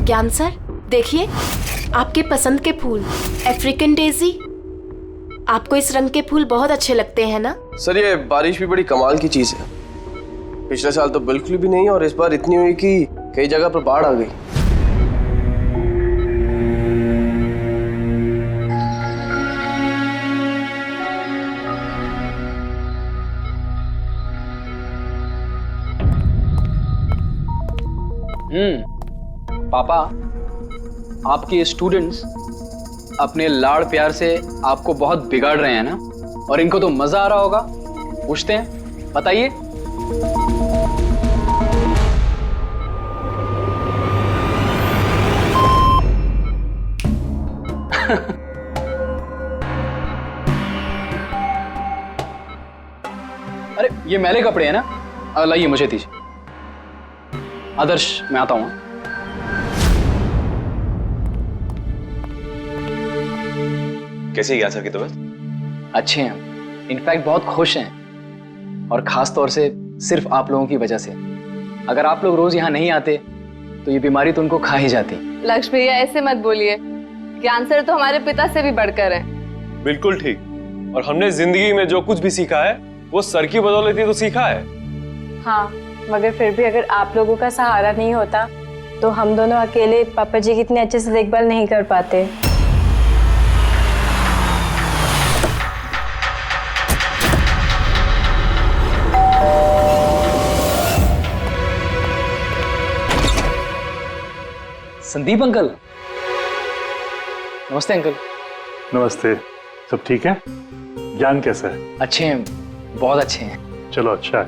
ज्ञान सर देखिए, आपके पसंद के फूल, अफ्रीकन डेजी। आपको इस रंग के फूल बहुत अच्छे लगते हैं ना? सर ये बारिश भी बड़ी कमाल की चीज है। पिछले साल तो बिल्कुल भी नहीं और इस बार इतनी हुई कि कई जगह पर बाढ़ आ गई। पापा, आपके स्टूडेंट्स अपने लाड़ प्यार से आपको बहुत बिगाड़ रहे हैं ना, और इनको तो मजा आ रहा होगा। पूछते हैं, बताइए। अरे ये मैले कपड़े हैं ना, लाइए मुझे दीजिए। आदर्श, मैं आता हूं। कैसी है ज्ञान सर की तबीयत? अच्छे हैं, इनफैक्ट बहुत खुश हैं, और खास तौर से सिर्फ आप लोगों की वजह से। अगर आप लोग रोज यहाँ नहीं आते तो ये बीमारी तो उनको खा ही जाती। लक्ष्मी भैया ऐसे मत बोलिए, ज्ञान सर तो हमारे पिता से भी बढ़कर हैं। बिल्कुल ठीक। और हमने जिंदगी में जो कुछ भी सीखा है वो सर की बदौलत ही तो सीखा है। हाँ, मगर फिर भी अगर आप लोगों का सहारा नहीं होता तो हम दोनों अकेले पापा जी की इतने अच्छे से देखभाल नहीं कर पाते। संदीप अंकल। नमस्ते अंकल। नमस्ते। सब ठीक है? ज्ञान कैसा है? अच्छे हैं, बहुत अच्छे हैं। चलो अच्छा है।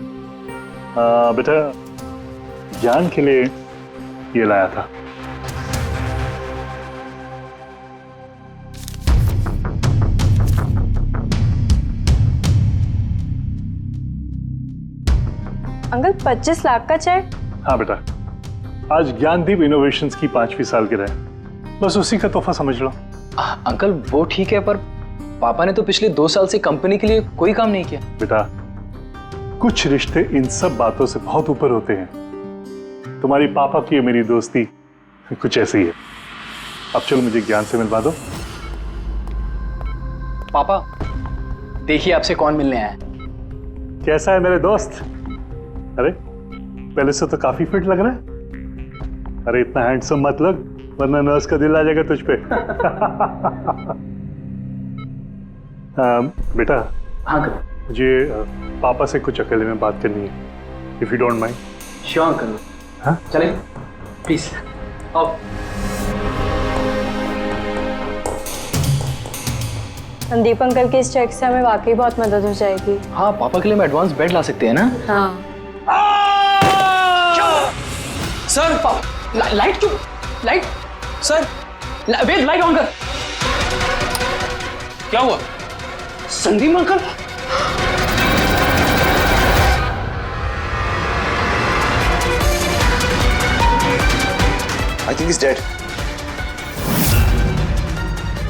बेटा, ज्ञान के लिए ये लाया था। अंकल 25 लाख का चेक? हाँ बेटा, आज ज्ञानदीप इनोवेशंस की 5वीं सालगिरह है, बस उसी का तोहफा समझ लो। अंकल वो ठीक है, पर पापा ने तो पिछले 2 साल से कंपनी के लिए कोई काम नहीं किया। बेटा, कुछ रिश्ते इन सब बातों से बहुत ऊपर होते हैं। तुम्हारी पापा की मेरी दोस्ती कुछ ऐसी है। अब चलो मुझे ज्ञान से मिलवा दो। पापा देखिए आपसे कौन मिलने आया है। कैसा है मेरे दोस्त? अरे पहले से तो काफी फिट लग रहा है। अरे इतना हैंडसम मत लग, वरना नर्स का दिल आ जाएगा तुझ पे। बेटा। हाँ अंकल। मुझे पापा से कुछ अकेले में बात करनी है, if you don't mind. Sure uncle. हाँ चलें प्लीज। आओ। संदीप अंकल के इस चेक से हमें वाकई बहुत मदद हो जाएगी। हाँ, पापा के लिए हम एडवांस बेड ला सकते हैं ना? हाँ। सर लाइट क्यों? Light sir, wait, light on कर। क्या हुआ? Sandeep uncle. I think is dead.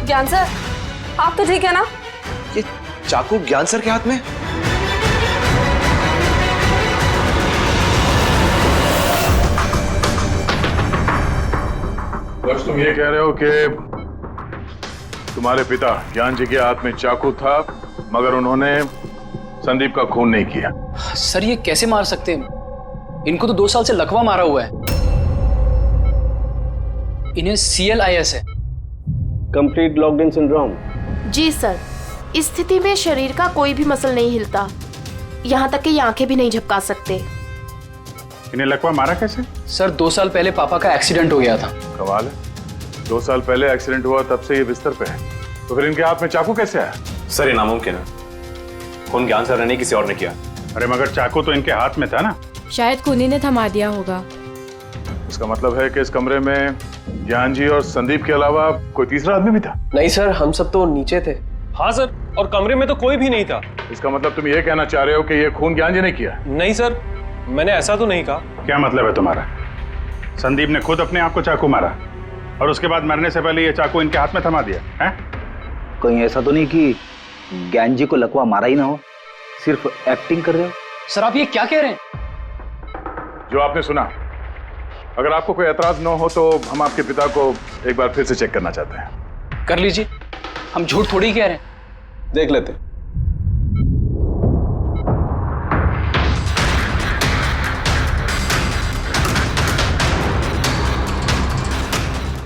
Gyan sir, आप तो ठीक है ना? ये चाकू ज्ञान सर के हाथ में? बस तुम ये कह रहे हो कि तुम्हारे पिता ज्ञान जी के हाथ में चाकू था, मगर उन्होंने संदीप का खून नहीं किया। सर ये कैसे मार सकते हैं? इनको तो 2 साल से लकवा मारा हुआ है। इन्हें CLIS है, कंप्लीट लॉक्ड इन सिंड्रोम। जी सर, इस स्थिति में शरीर का कोई भी मसल नहीं हिलता, यहाँ तक कि ये आंखें भी नहीं झपका सकते। इन्हें लकवा मारा कैसे? सर 2 साल पहले पापा का एक्सीडेंट हो गया था। कमाल है, 2 साल पहले एक्सीडेंट हुआ तब से ये बिस्तर पे है, तो फिर इनके हाथ में चाकू कैसे आया? सर ये नामुमकिन है, खून ज्ञान सर ने नहीं किसी और ने किया। अरे मगर चाकू तो इनके हाथ में था ना? शायद खूनी ने थमा दिया होगा। इसका मतलब है कि इस कमरे में ज्ञान जी और संदीप के अलावा कोई तीसरा आदमी भी था? नहीं सर, हम सब तो नीचे थे। हाँ सर, और कमरे में तो कोई भी नहीं था। इसका मतलब तुम ये कहना चाह रहे हो कि ये खून ज्ञान जी ने किया? नहीं सर, मैंने ऐसा तो नहीं कहा। क्या मतलब है तुम्हारा? संदीप ने खुद अपने आप को चाकू मारा और उसके बाद मरने से पहले ये चाकू इनके हाथ में थमा दिया है? कहीं ऐसा तो नहीं कि ज्ञान जी को लकवा मारा ही ना हो, सिर्फ एक्टिंग कर रहे हो? सर आप ये क्या कह रहे हैं? जो आपने सुना अगर आपको कोई एतराज न हो तो हम आपके पिता को एक बार फिर से चेक करना चाहते हैं। कर लीजिए, हम झूठ थोड़ी कह रहे हैं। देख लेते।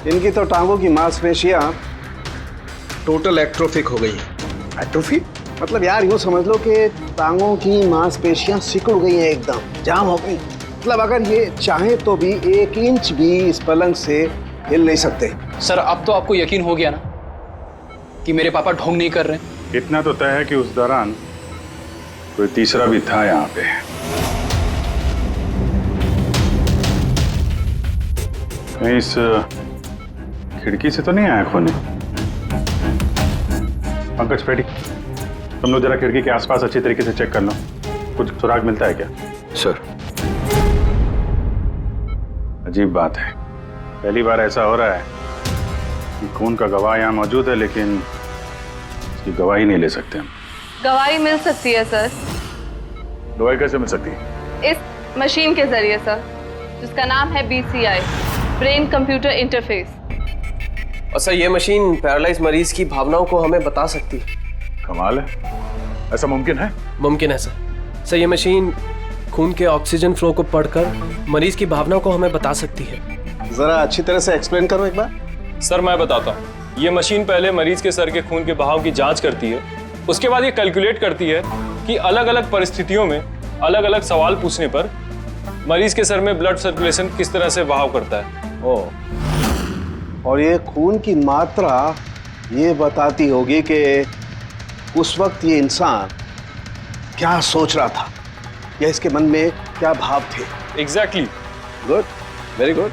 इनकी तो टांगों की मांसपेशियां टोटल एट्रोफिक हो गई हैं। एट्रोफिक मतलब यार यूँ समझ लो कि टांगों की मांसपेशियां सिकुड़ गई हैं, एकदम जाम हो गई। मतलब अगर ये चाहे तो भी 1 इंच भी इस पलंग से हिल नहीं सकते। सर अब तो आपको यकीन हो गया ना कि मेरे पापा ढोंग नहीं कर रहे हैं? इतना तो तय है कि उस दौरान कोई तीसरा भी था यहाँ पे। कहीं इस खिड़की से तो नहीं आया खून? पंकज पेटी, तुम लोग जरा खिड़की के आसपास अच्छी तरीके से चेक कर लो, कुछ सुराग मिलता है क्या? सर अजीब बात है, पहली बार ऐसा हो रहा है कि खून का गवाह यहाँ मौजूद है लेकिन इसकी गवाही नहीं ले सकते हम। गवाही मिल सकती है सर, गवाही कैसे मिल सकती है? इस मशीन के जरिए सर, जिसका नाम है BCI, ब्रेन कंप्यूटर इंटरफेस। और सर ये मशीन पैरालाइज मरीज की भावनाओं को हमें बता सकती है। कमाल है, ऐसा मुमकिन है? मुमकिन है सर। सर ये मशीन खून के ऑक्सीजन फ्लो को पढ़कर मरीज की भावनाओं को हमें बता सकती है। जरा अच्छी तरह से एक्सप्लेन करो एक बार। सर मैं बताता हूँ, ये मशीन पहले मरीज के सर के खून के बहाव की जांच करती है, उसके बाद ये कैलकुलेट करती है कि अलग अलग परिस्थितियों में अलग अलग सवाल पूछने पर मरीज के सर में ब्लड सर्कुलेशन किस तरह से बहाव करता है। ओ, और ये खून की मात्रा ये बताती होगी कि उस वक्त ये इंसान क्या सोच रहा था या इसके मन में क्या भाव थे। Exactly. Good, very good.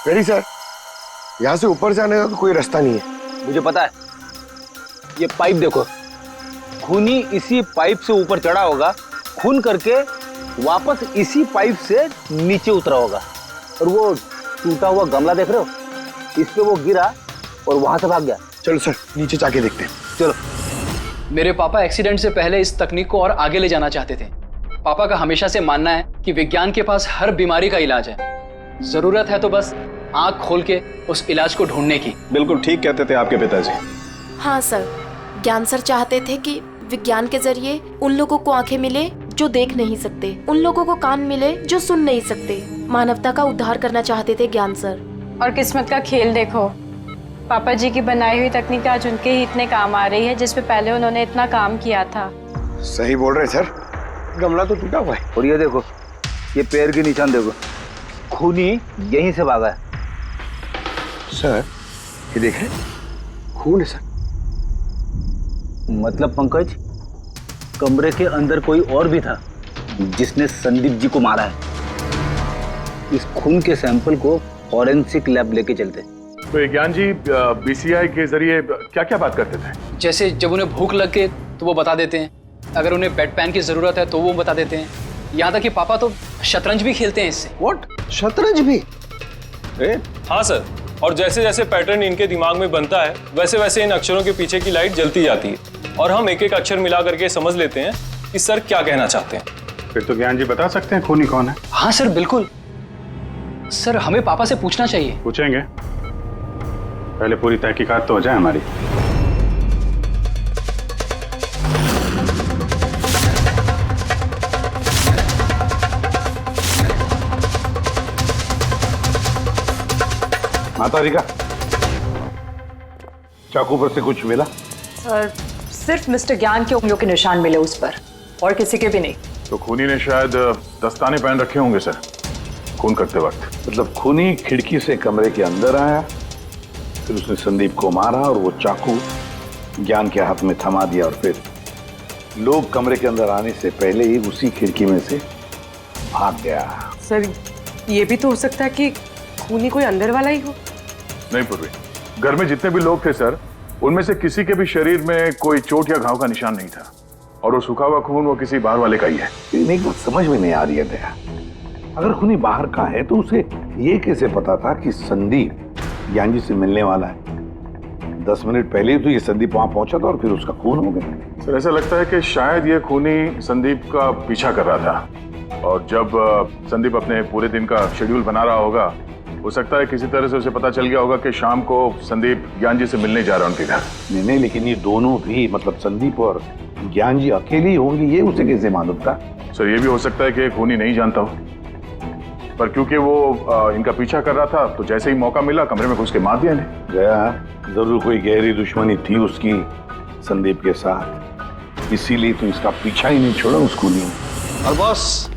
Very sir, यहाँ से ऊपर जाने का तो कोई रास्ता नहीं है। मुझे पता है, ये पाइप देखो, खूनी इसी पाइप से ऊपर चढ़ा होगा, खून करके वापस इसी पाइप से नीचे उतरा होगा। और वो टूटा हुआ गमला देख रहे हो, इस पे वो गिरा और वहां से भाग गया। चलो सर नीचे जाके देखते हैं। चलो। मेरे पापा एक्सीडेंट से पहले इस तकनीक को और आगे ले जाना चाहते थे। पापा का हमेशा से मानना है कि विज्ञान के पास हर बीमारी का इलाज है, जरूरत है तो बस आंख खोल के उस इलाज को ढूंढने की। बिल्कुल ठीक कहते थे आपके पिताजी। हाँ सर, ज्ञान सर चाहते थे कि विज्ञान के जरिए उन लोगों को आंखें मिले जो देख नहीं सकते, उन लोगों को कान मिले जो सुन नहीं सकते। मानवता का उद्धार करना चाहते थे ज्ञान सर। और किस्मत का खेल देखो, पापा जी की बनाई हुई तकनीक आज उनके ही इतने काम आ रही है जिसपे पहले उन्होंने इतना काम किया था। सही बोल रहे सर, गमला तो टूटा हुआ है। और ये देखो, ये पैर के निशान देखो, खूनी यहीं से भागा है। सर ये देखें, खून है सर। मतलब पंकज, कमरे के अंदर कोई और भी था जिसने संदीप जी को मारा है। इस खून के सैंपल को फॉरेंसिक लैब लेके चलते। तो ज्ञान जी BCI के जरिए क्या क्या बात करते थे? जैसे जब उन्हें भूख लगे तो वो बता देते हैं, अगर उन्हें बेड पैन की जरूरत है तो वो बता देते हैं। यहाँ तक कि पापा तो शतरंज भी खेलते हैं इससे। व्हाट, शतरंज भी? हाँ सर, और जैसे जैसे पैटर्न इनके दिमाग में बनता है वैसे वैसे इन अक्षरों के पीछे की लाइट जलती जाती है और हम एक एक अक्षर मिला करके समझ लेते हैं कि सर क्या कहना चाहते हैं। फिर तो ज्ञान जी बता सकते हैं खूनी कौन है? हाँ सर बिल्कुल। सर हमें पापा से पूछना चाहिए। पूछेंगे, पहले पूरी तहकीकात तो हो जाए हमारी। माता रिका, चाकू पर से कुछ मिला? सर सिर्फ मिस्टर ज्ञान के उंगलियों के निशान मिले उस पर, और किसी के भी नहीं। तो खूनी ने शायद दस्ताने पहन रखे होंगे सर खून करते वक्त। मतलब खूनी खिड़की से कमरे के अंदर आया, फिर उसने संदीप को मारा और वो चाकू ज्ञान के हाथ में थमा दिया और फिर लोग कमरे के अंदर आने से पहले ही उसी खिड़की में से भाग गया। सर ये भी तो हो सकता है कि खूनी कोई अंदर वाला ही हो। नहीं पूर्वी, घर में जितने भी लोग थे सर, उनमें से किसी के भी शरीर में कोई चोट या घाव का निशान नहीं था, और वो सूखा हुआ खून वो किसी बाहर वाले का ही है। एक बात समझ में नहीं आ रही है दया, अगर खूनी बाहर का है तो उसे ये कैसे पता था कि संदीप ज्ञान जी से मिलने वाला है? 10 मिनट पहले ही तो ये संदीप वहां पहुंचा था और फिर उसका खून हो गया। सर ऐसा लगता है कि शायद ये खूनी संदीप का पीछा कर रहा था और जब संदीप अपने पूरे दिन का शेड्यूल बना रहा होगा, हो सकता है किसी तरह से उसे पता चल गया होगा कि शाम को संदीप ज्ञान जी से मिलने जा रहा है उनके घर। नहीं नहीं, लेकिन ये दोनों भी, मतलब संदीप और ज्ञान जी अकेले ही होंगे, ये उसे कैसे मालूम था? सर ये भी हो सकता है कि खूनी नहीं जानता हो, पर क्योंकि वो इनका पीछा कर रहा था तो जैसे ही मौका मिला कमरे में घुस के मार दिया इन्हें। गया जरूर कोई गहरी दुश्मनी थी उसकी संदीप के साथ, इसीलिए तो इसका पीछा ही नहीं छोड़ा उस खूनी ने। और बॉस,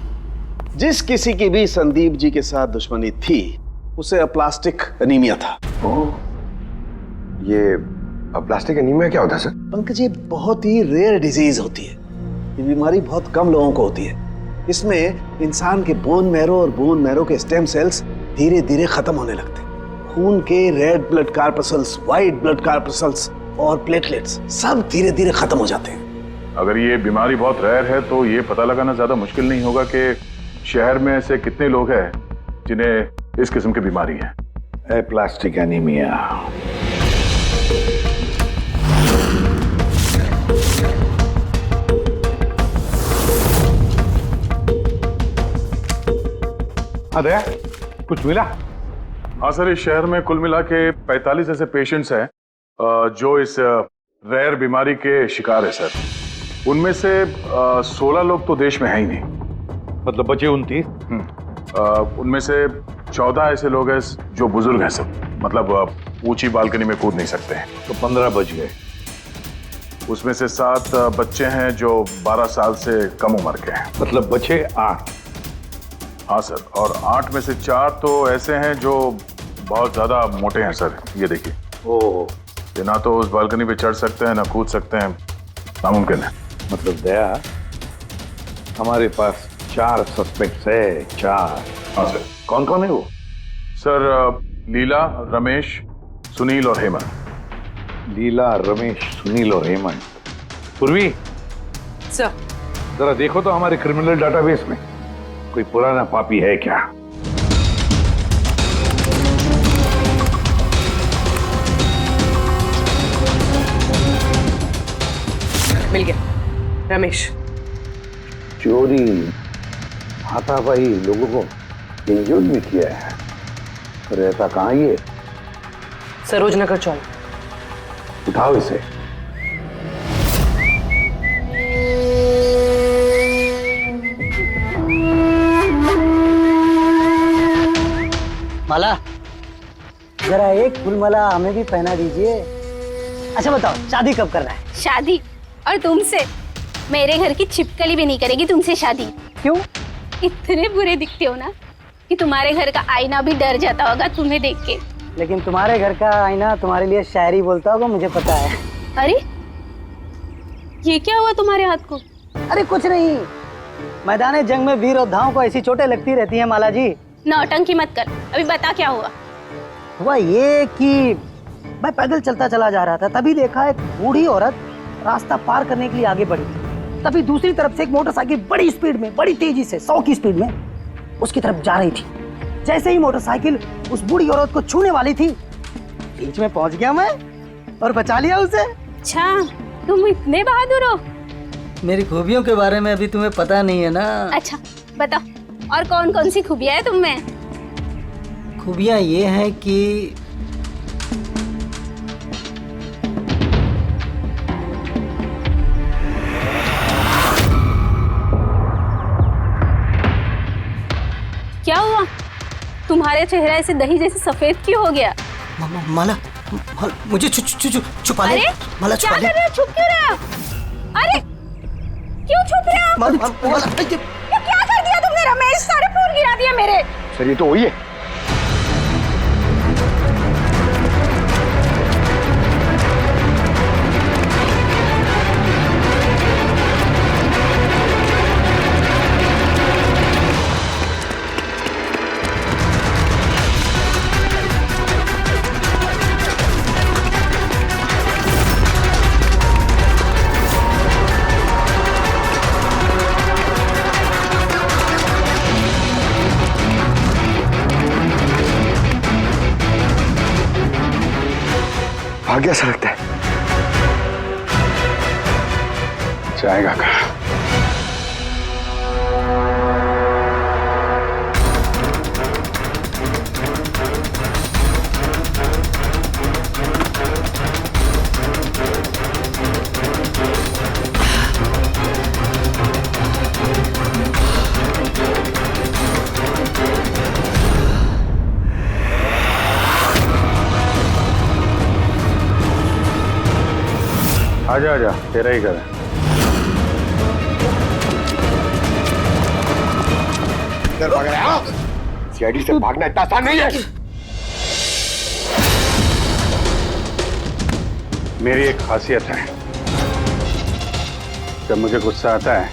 जिस किसी की भी संदीप जी के साथ दुश्मनी थी उसे अप्लास्टिक एनीमिया था। ये प्लास्टिक एनीमिया क्या होता है सर? पंकज, ये बहुत ही रेयर डिजीज होती है। ये बीमारी बहुत कम लोगों को होती है। इसमें इंसान के बोन मैरो और बोन मैरो के स्टेम सेल्स धीरे धीरे खत्म होने लगते हैं। खून के red blood corpuscles, white blood corpuscles और प्लेटलेट्स सब धीरे धीरे खत्म हो जाते हैं। अगर ये बीमारी बहुत रेयर है तो ये पता लगाना ज्यादा मुश्किल नहीं होगा कि शहर में ऐसे कितने लोग हैं जिन्हें इस किस्म की बीमारी है। Plastic anaemia. अरे कुछ मिला? हाँ सर, इस शहर में कुल मिला के 45 ऐसे पेशेंट्स हैं जो इस रेयर बीमारी के शिकार है सर। उनमें से 16 लोग तो देश में है ही नहीं। मतलब बचे 29? उनमें से 14 ऐसे लोग हैं जो बुजुर्ग हैं सर, मतलब ऊंची बालकनी में कूद नहीं सकते हैं। तो 15 बच गए। उसमें से 7 बच्चे हैं जो 12 साल से कम उम्र के हैं। मतलब बचे 8। हाँ सर, और 8 में से 4 तो ऐसे हैं जो बहुत ज्यादा मोटे हैं सर। ये देखिए, ओह, ये ना तो उस बालकनी पे चढ़ सकते हैं ना कूद सकते हैं, नामुमकिन है। मतलब दया, हमारे पास 4 सस्पेक्ट्स है। 4? हाँ सर। कौन कौन है वो? सर लीला, रमेश, सुनील और हेमंत। लीला, रमेश, सुनील और हेमंत। पूर्वी सर, जरा देखो तो हमारे क्रिमिनल डाटाबेस में कोई पुराना पापी है क्या? मिल गया। रमेश। चोरी, हाथापाई, लोगों को इंजर्ड भी किया है। रहता कहाँ ये? सरोजनगर चौक। उठाओ इसे। माला, जरा एक फूल माला हमें भी पहना दीजिए। अच्छा बताओ, शादी कब करना है? शादी? और तुमसे? मेरे घर की छिपकली भी नहीं करेगी तुमसे शादी। क्यों? इतने बुरे दिखते हो ना कि तुम्हारे घर का आईना भी डर जाता होगा तुम्हें देख के। लेकिन तुम्हारे घर का आईना तुम्हारे लिए शायरी बोलता होगा, मुझे पता है। अरे ये क्या हुआ तुम्हारे हाथ को? अरे कुछ नहीं, मैदान जंग में वीर योद्धाओं को ऐसी चोटें लगती रहती हैं माला जी। नौटंकी मत कर, अभी बता क्या हुआ। हुआ ये कि मैं पैदल चलता चला जा रहा था, तभी देखा एक बूढ़ी औरत रास्ता पार करने के लिए आगे बढ़ी। तभी दूसरी तरफ से एक मोटरसाइकिल बड़ी स्पीड में, बड़ी तेजी से 100 की स्पीड में उसकी तरफ जा रही थी। जैसे ही मोटरसाइकिल उस बूढ़ी औरत को छूने वाली थी, बीच में पहुंच गया मैं और बचा लिया उसे। अच्छा, तुम इतने बहादुर हो। मेरी खूबियों के बारे में अभी तुम्हें पता नहीं है ना। अच्छा बताओ, और कौन कौन सी खूबियां है तुम में? खूबियां ये हैं कि क्या हुआ? तुम्हारे चेहरा ऐसे दही जैसे सफेद क्यों हो गया? माला, मुझे छुपा ले। माला क्या कर रहे हो? छुप क्यों रहे हो? अरे क्यों छुप रहे हो? ये क्या कर दिया तुमने रमेश? सारे फूल गिरा दिए मेरे। सर ये तो वही है। भाग गया सा लगता है। जाएगा कहाँ? आजा आजा, तेरा ही घर है। इधर भाग रहा है? सीआईडी से भागना इतना आसान नहीं है। मेरी एक खासियत है, जब मुझे गुस्सा आता है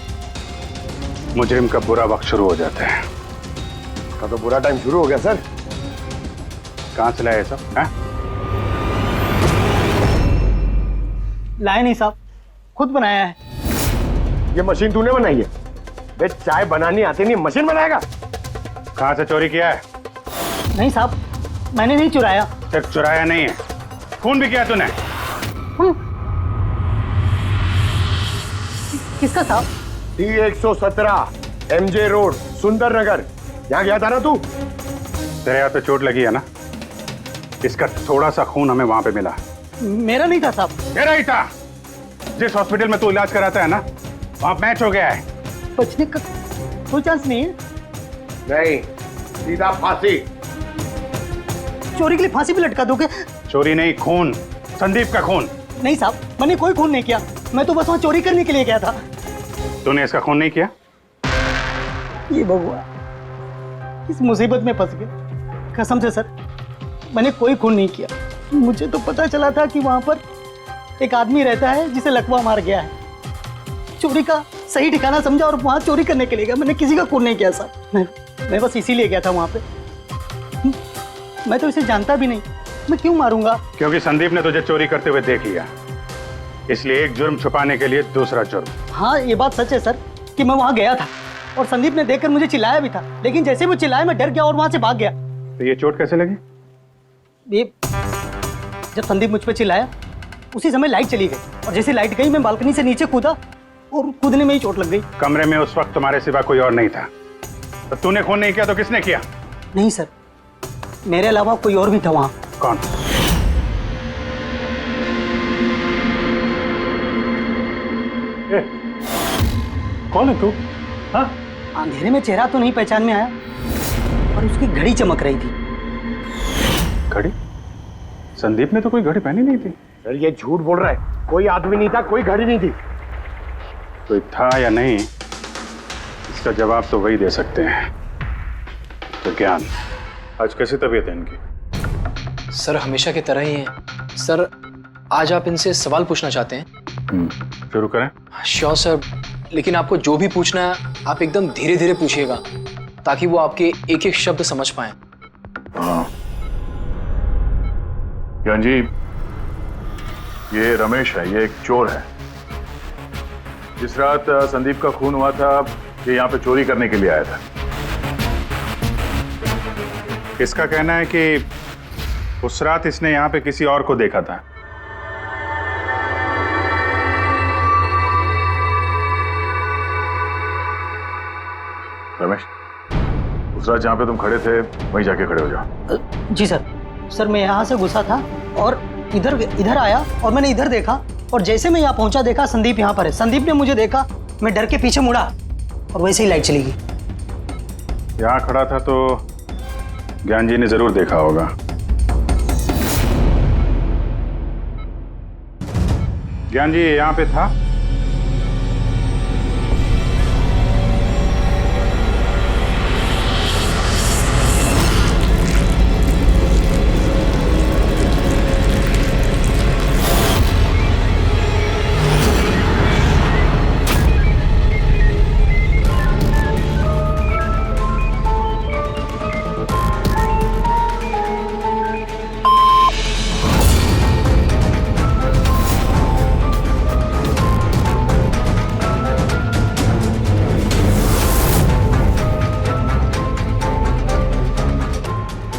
मुजरिम का बुरा वक्त शुरू हो जाता है। का तो बुरा टाइम शुरू हो गया सर। कहाँ से लाया सब? लाए नहीं साहब, खुद बनाया है। ये मशीन तूने बनाई है? बे चाय बनानी आती नहीं, मशीन बनाएगा? कहाँ से चोरी किया है? नहीं साहब, मैंने नहीं चुराया। सिर्फ चुराया नहीं है, खून भी किया तूने। किसका साहब? T117 MJ रोड सुंदर नगर, यहाँ गया था ना तू? तेरे हाथ पे चोट लगी है ना, इसका थोड़ा सा खून हमें वहां पे मिला। मेरा नहीं था साहब। तेरा ही था। जिस हॉस्पिटल में तू इलाज कराता है ना, वहां मैच हो गया है। बचने का कोई चांस नहीं है। नहीं, सीधा फांसी। चोरी के लिए फांसी भी लटका दोगे? चोरी नहीं, खून, संदीप का खून। नहीं साहब, मैंने कोई खून नहीं किया, मैं तो बस वहां चोरी करने के लिए गया था। तूने इसका खून नहीं किया? ये भगवान, इस मुसीबत में फंस गए। कसम से सर, मैंने कोई खून नहीं किया। मुझे तो पता चला था कि वहां पर एक आदमी रहता है जिसे लकवा मार गया है। चोरी का सही ठिकाना समझा और वहां चोरी करने के लिए गया। मैंने किसी का खून नहीं किया साहब, मैं बस इसीलिए गया था वहां पे। मैं तो इसे जानता भी नहीं, मैं क्यों मारूंगा? क्योंकि संदीप ने तुझे चोरी करते हुए देख लिया, इसलिए एक जुर्म छुपाने के लिए दूसरा जुर्म। हाँ, ये बात सच है सर कि मैं वहां गया था और संदीप ने देखकर मुझे चिल्लाया भी था, लेकिन जैसे वो चिल्लाया मैं डर गया और वहां से भाग गया। तो ये चोट कैसे लगी? ये जब संदीप मुझ पर चिल्लाया उसी समय लाइट चली गई और जैसे लाइट गई मैं बालकनी से नीचे कूदा और कूदने में ही चोट लग गई। कमरे में उस वक्त तुम्हारे सिवा कोई और नहीं था, तो तूने खून नहीं किया तो किसने किया? नहीं सर, मेरे अलावा कोई और भी था वहां। कौन? कौन है तू? हाँ? अंधेरे में चेहरा तो नहीं पहचान में आया, पर उसकी घड़ी चमक रही थी। घड़ी? संदीप ने तो कोई घड़ी पहनी नहीं थी। सर ये झूठ बोल रहा है, कोई आदमी नहीं था, कोई घड़ी नहीं थी। कोई था या नहीं, इसका जवाब तो वही दे सकते हैं। तो ज्ञान, आज कैसी तबीयत है इनकी? सर हमेशा की तरह ही है। सर आज आप इनसे सवाल पूछना चाहते हैं? शुरू करें। श्योर सर, लेकिन आपको जो भी पूछना है आप एकदम धीरे धीरे पूछिएगा ताकि वो आपके एक एक शब्द समझ पाए। हाँ ज्ञान जी, ये रमेश है, ये एक चोर है। जिस रात संदीप का खून हुआ था ये यहाँ पे चोरी करने के लिए आया था। इसका कहना है कि उस रात इसने यहाँ पे किसी और को देखा था। रमेश, उस रात जहाँ पे तुम खड़े थे वहीं जाके खड़े हो जाओ। जी सर। सर मैं यहाँ से घुसा था और इधर आया और मैंने इधर देखा और जैसे मैं यहाँ पहुंचा देखा संदीप यहाँ पर है। संदीप ने मुझे देखा, मैं डर के पीछे मुड़ा और वैसे ही लाइट चली गई। यहाँ खड़ा था तो ज्ञान जी ने जरूर देखा होगा। ज्ञान जी यहाँ पे था?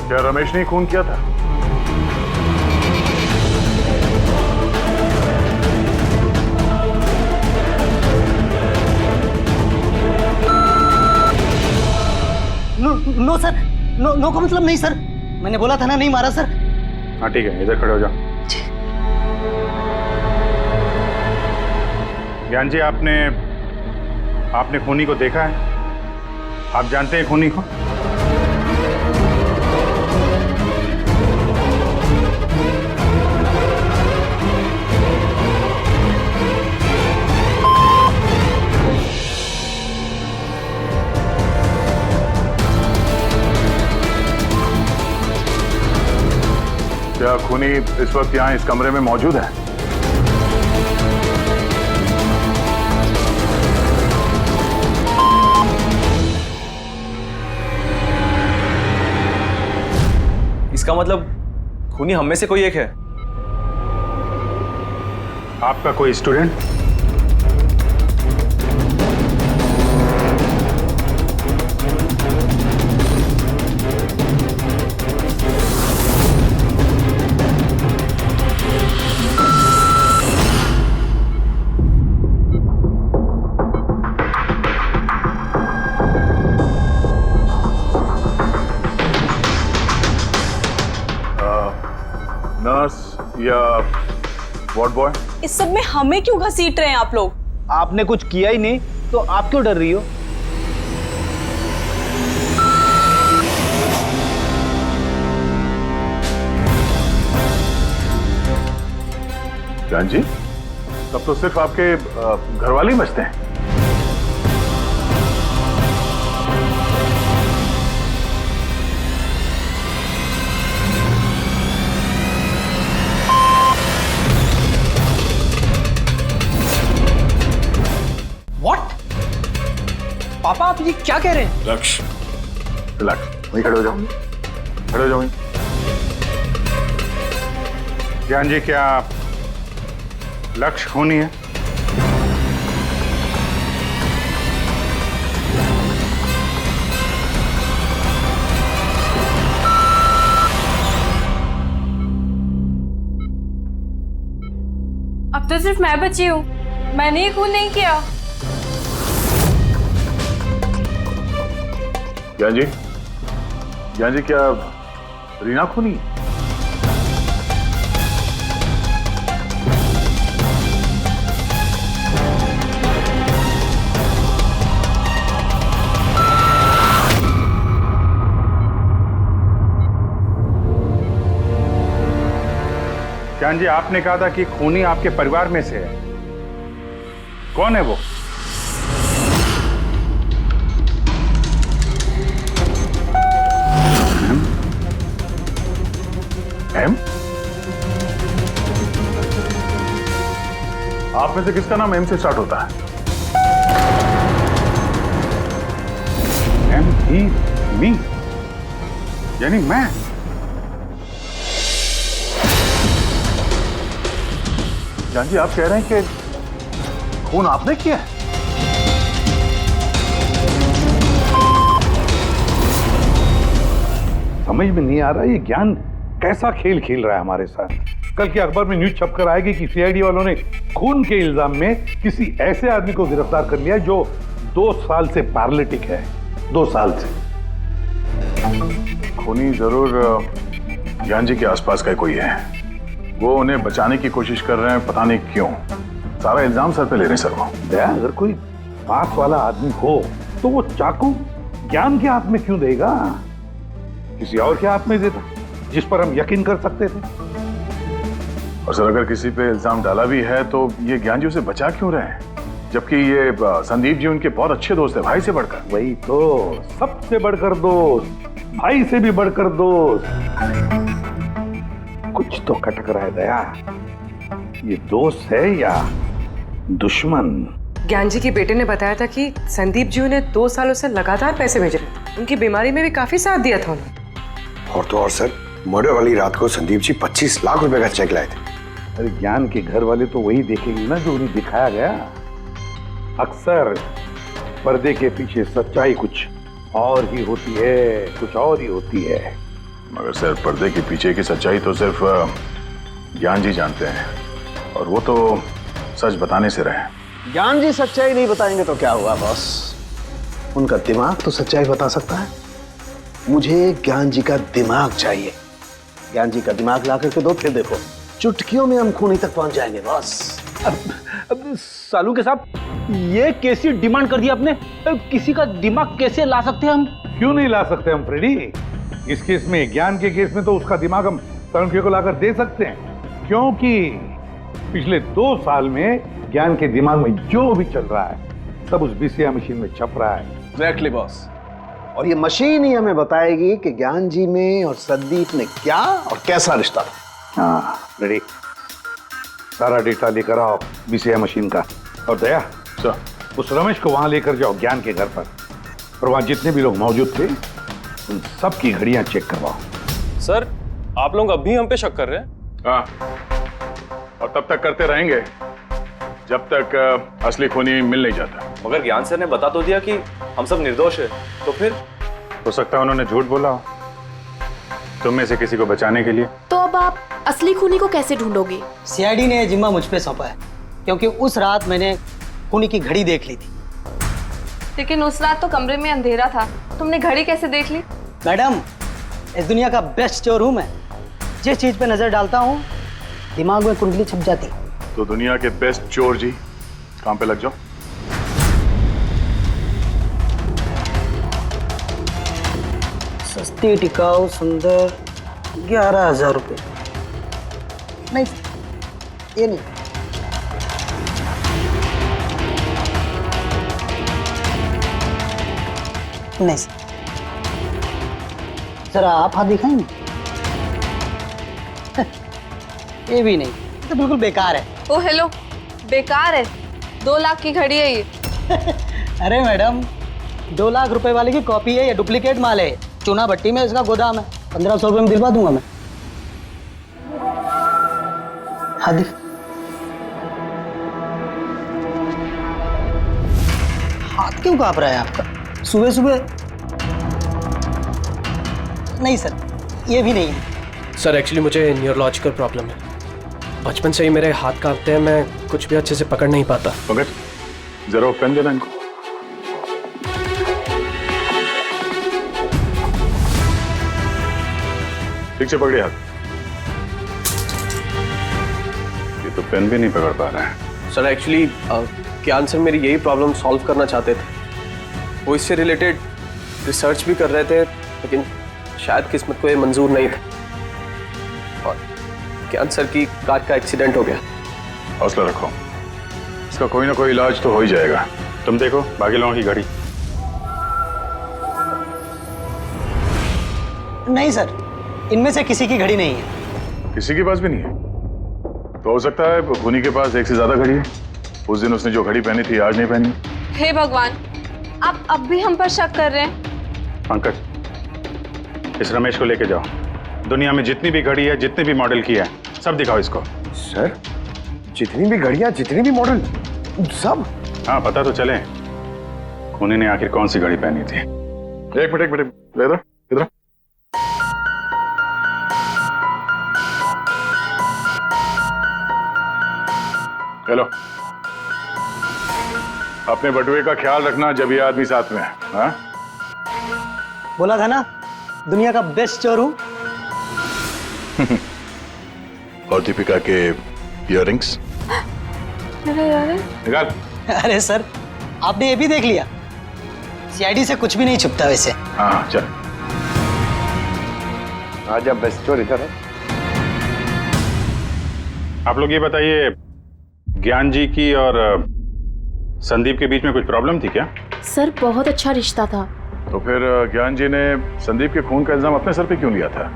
क्या रमेश ने खून किया था? नो सर, नो का मतलब नहीं सर, मैंने बोला था ना नहीं मारा सर। हाँ ठीक है, इधर खड़े हो जाओ। ज्ञान जी, आपने खूनी को देखा है? आप जानते हैं खूनी को? खूनी इस वक्त यहाँ इस कमरे में मौजूद है? इसका मतलब खूनी हम में से कोई एक है। आपका कोई स्टूडेंट? नर्स या वार्ड बॉय? इस सब में हमें क्यों घसीट रहे हैं आप लोग? आपने कुछ किया ही नहीं तो आप क्यों डर रही हो? ज्ञान जी, तब तो सिर्फ आपके घर वाले ही बचते हैं। पापा आप ये क्या कह रहे हैं? लक्ष्य, रिलैक्स, वहीं खड़े हो जाओ, खड़े हो जाओ वहीं। ज्ञान जी, क्या लक्ष्य खूनी है? अब तो सिर्फ मैं बची हूँ, मैंने ये खून नहीं किया। ज्ञान जी, ज्ञान जी, क्या रीना खूनी? ज्ञान जी, आपने कहा था कि खूनी आपके परिवार में से है। कौन है वो? एम? आप में से किसका नाम एम से स्टार्ट होता है? एम ही मी, यानी मैं। जान जी, आप कह रहे हैं कि खून आपने किया है? समझ में नहीं आ रहा ये ज्ञान कैसा खेल खेल रहा है हमारे साथ। कल के अखबार में न्यूज छपकर आएगी कि सीआईडी वालों ने खून के इल्जाम में किसी ऐसे आदमी को गिरफ्तार कर लिया जो 2 साल से पैरालिटिक है। 2 साल से। खूनी जरूर ज्ञान जी के आसपास का कोई है। वो उन्हें बचाने की कोशिश कर रहे हैं, पता नहीं क्यों। सारा इल्जाम सर पे ले रहे हैं सर वो। दया, अगर कोई पास वाला आदमी हो तो वो चाकू ज्ञान के हाथ में क्यों देगा? किसी और के हाथ में देता जिस पर हम यकीन कर सकते थे। और सर, अगर किसी पे इल्जाम डाला भी है तो ये ज्ञान जी उसे बचा क्यों रहे हैं? जबकि ये संदीप जी उनके बहुत अच्छे दोस्त है, भाई से बढ़कर। वही तो, सबसे बढ़कर दोस्त, भाई से भी बढ़कर दोस्त। कुछ तो खटक रहा है दया। ये दोस्त है या दुश्मन? ज्ञान जी के बेटे ने बताया था कि संदीप जी उन्हें 2 सालों से लगातार पैसे भेज रहे थे। उनकी बीमारी में भी काफी साथ दिया था उन्होंने। और तो और सर, मर्डर वाली रात को संदीप जी 25 लाख रुपए का चेक लाए थे। अरे ज्ञान के घर वाले तो वही देखेंगे ना जो उन्हें दिखाया गया। अक्सर पर्दे के पीछे सच्चाई कुछ और ही होती है, कुछ और ही होती है। मगर सर, पर्दे के पीछे की सच्चाई तो सिर्फ ज्ञान जी जानते हैं, और वो तो सच बताने से रहे। ज्ञान जी सच्चाई नहीं बताएंगे तो क्या हुआ बॉस? उनका दिमाग तो सच्चाई बता सकता है। मुझे ज्ञान जी का दिमाग चाहिए। ज्ञान जी का दिमाग ला करके दो, फिर देखो चुटकियों में हम खूनी तक पहुंच जाएंगे बॉस। अब सालू के साहब, ये कैसी डिमांड कर दी आपने? किसी का दिमाग कैसे ला सकते हैं हम? क्यों नहीं ला सकते हम फ्रेडी? इस केस में, ज्ञान के केस में तो उसका दिमाग हम तरुण को लाकर दे सकते हैं, क्योंकि पिछले 2 साल में ज्ञान के दिमाग में जो भी चल रहा है सब उस बीसीआर मशीन में छप रहा है। Exactly boss. और ये मशीन ही हमें बताएगी कि ज्ञान जी में और संदीप में क्या और कैसा रिश्ता था। हाँ रेडी, सारा डेटा लेकर आओ बीसीआई मशीन का। और दया सर, उस रमेश को वहां लेकर जाओ ज्ञान के घर पर, और वहां जितने भी लोग मौजूद थे उन सब की घड़ियां चेक करवाओ। सर, आप लोग अब भी हम पे शक कर रहे हैं? हाँ, और तब तक करते रहेंगे जब तक असली खूनी मिल नहीं जाता। मगर ज्ञान सर ने बता तो दिया कि हम सब निर्दोष है, तो फिर? हो सकता है उन्होंने झूठ बोला हो तुम में से किसी को बचाने के लिए। तो अब आप असली खूनी को कैसे ढूंढोगे? सीआईडी ने जिम्मा मुझ पे सौंपा है, क्योंकि उस रात मैंने खूनी की घड़ी देख ली थी। लेकिन उस रात तो कमरे में अंधेरा था, तुमने घड़ी कैसे देख ली? मैडम, इस दुनिया का बेस्ट चोर हूं मैं। जिस चीज पे नजर डालता हूं दिमाग में कुंडली छप जाती। तो दुनिया के बेस्ट चोर जी, काम पे लग जाओ। सस्ती टिकाऊ सुंदर 11,000 रुपये। नहीं, ये नहीं। नहीं जरा आप हाथ दिखाएंगे? ये भी नहीं, ये तो बिल्कुल बेकार है। ओ हेलो, बेकार है? 2 लाख की घड़ी है ये। अरे मैडम, 2 लाख रुपए वाले की कॉपी है, ये डुप्लीकेट माल है। चूना भट्टी में इसका गोदाम है, 1500 रुपये में दिलवा दूंगा मैं। हाँ दिख। हाथ क्यों कांप रहा है आपका सुबह सुबह? नहीं सर, ये भी नहीं है। सर एक्चुअली मुझे न्यूरोलॉजिकल प्रॉब्लम है, बचपन से ही मेरे हाथ कांपते हैं, मैं कुछ भी अच्छे से पकड़ नहीं पाता। मगर जरा पेन देना इनको। ठीक से पकड़िए हाथ। ये तो पेन भी नहीं पकड़ पा रहा है। सर एक्चुअली ज्ञान सर मेरी यही प्रॉब्लम सॉल्व करना चाहते थे। वो इससे रिलेटेड रिसर्च भी कर रहे थे, लेकिन शायद किस्मत को ये मंजूर नहीं था और ज्ञान सर की कार का एक्सीडेंट हो गया। हौसला रखो, इसका कोई ना कोई इलाज तो हो ही जाएगा। तुम देखो बाकी लोगों की घड़ी। नहीं सर, इनमें से किसी की घड़ी नहीं है। किसी के पास भी नहीं है? तो हो सकता है खूनी के पास एक से ज्यादा घड़ी है। उस दिन उसने जो घड़ी पहनी थी आज नहीं पहनी। हे भगवान, आप अब भी हम पर शक कर रहे हैं? पंकज, इस रमेश को लेके जाओ। दुनिया में जितनी भी घड़ी है, जितनी भी मॉडल की है, सब दिखाओ इसको। सर, जितनी भी घड़ियां, जितनी भी मॉडल, सब? हाँ, पता तो चले खूनी ने आखिर कौन सी घड़ी पहनी थी। एक मिनट इधर इधर। हेलो, अपने बटुए का ख्याल रखना जब ये आदमी साथ में है। हाँ? बोला था ना, दुनिया का बेस्ट चोर हूं। और दीपिका के इयररिंग्स निकाल। अरे सर, आपने ये भी देख लिया? सीआईडी से कुछ भी नहीं छुपता वैसे। हाँ चल। आज अब बेस्ट चोर इधर है। आप लोग ये बताइए, ज्ञान जी की और संदीप के बीच में कुछ प्रॉब्लम थी क्या? सर बहुत अच्छा रिश्ता था। तो फिर ज्ञान जी ने संदीप के खून का इल्जाम अपने सर पे क्यों लिया था?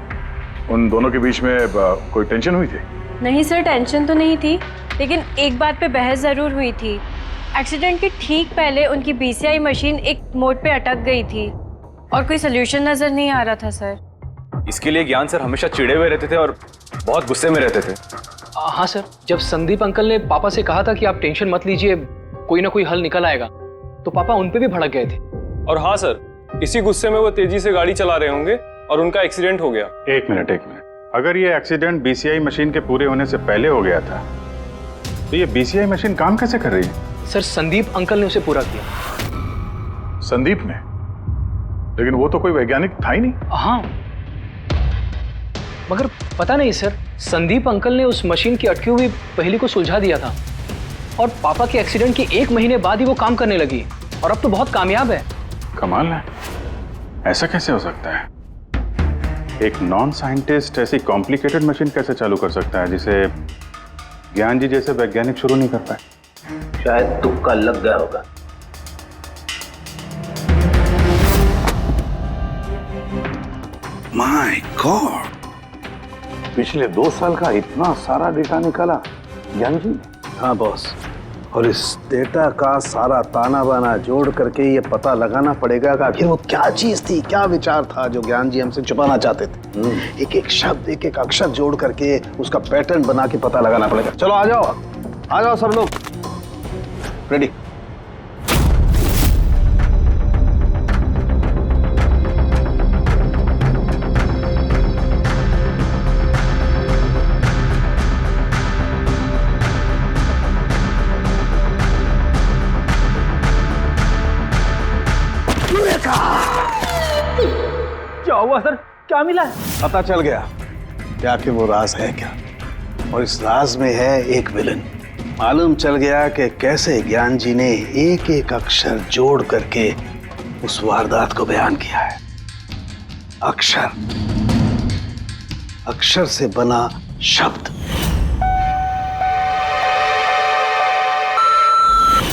उन दोनों के बीच में कोई टेंशन हुई थी? नहीं सर, टेंशन तो नहीं थी, लेकिन एक बात पे बहस जरूर हुई थी। एक्सीडेंट के ठीक पहले उनकी बीसीआई मशीन एक मोड़ पे अटक गई थी और कोई सोल्यूशन नजर नहीं आ रहा था सर। इसके लिए ज्ञान सर हमेशा चिढ़े हुए रहते थे और बहुत गुस्से में रहते थे। हाँ सर, जब संदीप अंकल ने पापा से कहा था कि आप टेंशन मत लीजिए, कोई ना कोई हल निकल आएगा, तो पापा उन पे भी भड़क गए थे। और हाँ सर, इसी गुस्से में वो तेजी से गाड़ी चला रहे होंगे और उनका एक्सीडेंट हो गया। एक मिनट, अगर ये एक्सीडेंट बीसीआई मशीन के पूरे होने से पहले हो गया था, तो ये बीसीआई मशीन काम कैसे कर रही है? सर, संदीप अंकल ने उसे पूरा किया। संदीप ने? लेकिन वो तो कोई वैज्ञानिक था ही नहीं। हाँ, मगर पता नहीं सर, संदीप अंकल ने उस मशीन की अटकी हुई पहेली को सुलझा दिया था और पापा के एक्सीडेंट के 1 महीने बाद ही वो काम करने लगी और अब तो बहुत कामयाब है। कमाल है, ऐसा कैसे हो सकता है? एक नॉन साइंटिस्ट ऐसी कॉम्प्लिकेटेड मशीन कैसे चालू कर सकता है जिसे ज्ञान जी जैसे वैज्ञानिक शुरू नहीं कर पाए? शायद तुक्का लग गया होगा। माय गॉड, पिछले 2 साल का इतना सारा डेटा निकाला ज्ञान जी? हाँ बॉस, और इस डेटा का सारा ताना बाना जोड़ करके ये पता लगाना पड़ेगा कि आखिर वो क्या चीज थी, क्या विचार था जो ज्ञान जी हमसे छुपाना चाहते थे। एक एक शब्द, एक एक अक्षर जोड़ करके उसका पैटर्न बना के पता लगाना पड़ेगा। चलो आ जाओ सब लोग, रेडी। क्या हुआ सर, क्या मिला? पता चल गया कि आखिर वो राज है क्या, और इस राज में है एक विलन। मालूम चल गया कि कैसे ज्ञान जी ने एक एक अक्षर जोड़ करके उस वारदात को बयान किया है। अक्षर से बना शब्द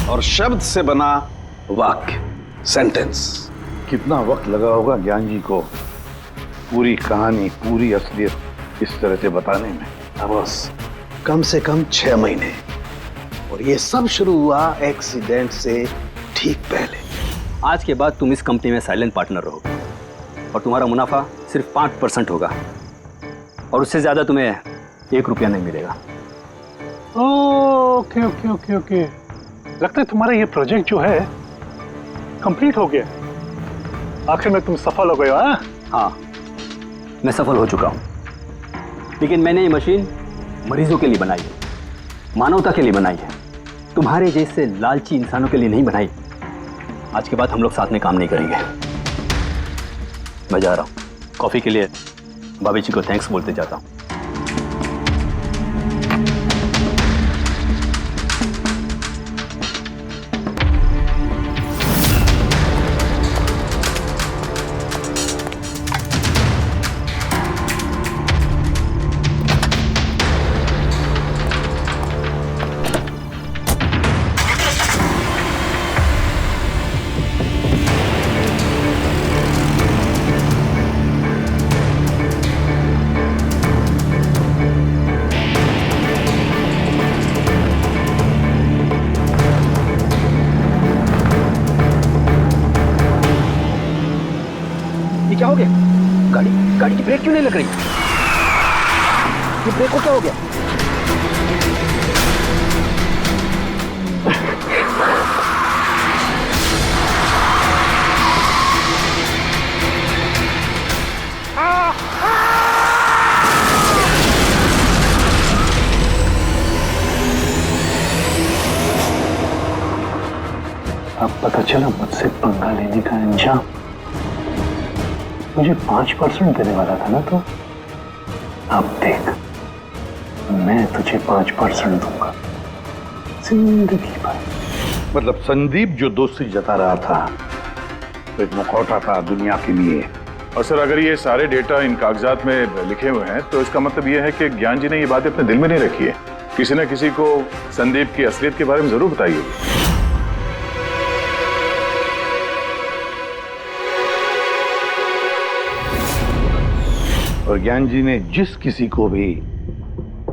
और शब्द से बना वाक्य, सेंटेंस। कितना वक्त लगा होगा ज्ञान जी को पूरी कहानी, पूरी असलियत इस तरह से बताने में? बस कम से कम 6 महीने, और ये सब शुरू हुआ एक्सीडेंट से ठीक पहले। आज के बाद तुम इस कंपनी में साइलेंट पार्टनर रहोगे और तुम्हारा मुनाफा सिर्फ 5% होगा, और उससे ज्यादा तुम्हें 1 रुपया नहीं मिलेगा। ओके ओके ओके ओके, लगता है तुम्हारा ये प्रोजेक्ट जो है कंप्लीट हो गया। आखिर में तुम सफल हो गए हो। हाँ, मैं सफल हो चुका हूँ, लेकिन मैंने ये मशीन मरीजों के लिए बनाई है, मानवता के लिए बनाई है, तुम्हारे जैसे लालची इंसानों के लिए नहीं बनाई। आज के बाद हम लोग साथ में काम नहीं करेंगे। मैं जा रहा हूँ, कॉफी के लिए भाभी जी को थैंक्स बोलते जाता हूँ। क्या हो गया? गाड़ी की ब्रेक क्यों नहीं लग रही? ये ब्रेक को क्या हो गया? अब पता चला मुझसे पंगा लेने का अंजाम। मुझे 5% देने वाला था ना, तो अब देख, मैं तुझे 5% दूंगा जिंदगी भर। मतलब संदीप जो दोस्ती जता रहा था तो एक मुखौटा था दुनिया के लिए। और सर, अगर ये सारे डेटा इन कागजात में लिखे हुए हैं तो इसका मतलब ये है कि ज्ञान जी ने ये बात अपने दिल में नहीं रखी है। किसी न किसी को संदीप की असलियत के बारे में जरूर बताई होगी। और ज्ञान जी ने जिस किसी को भी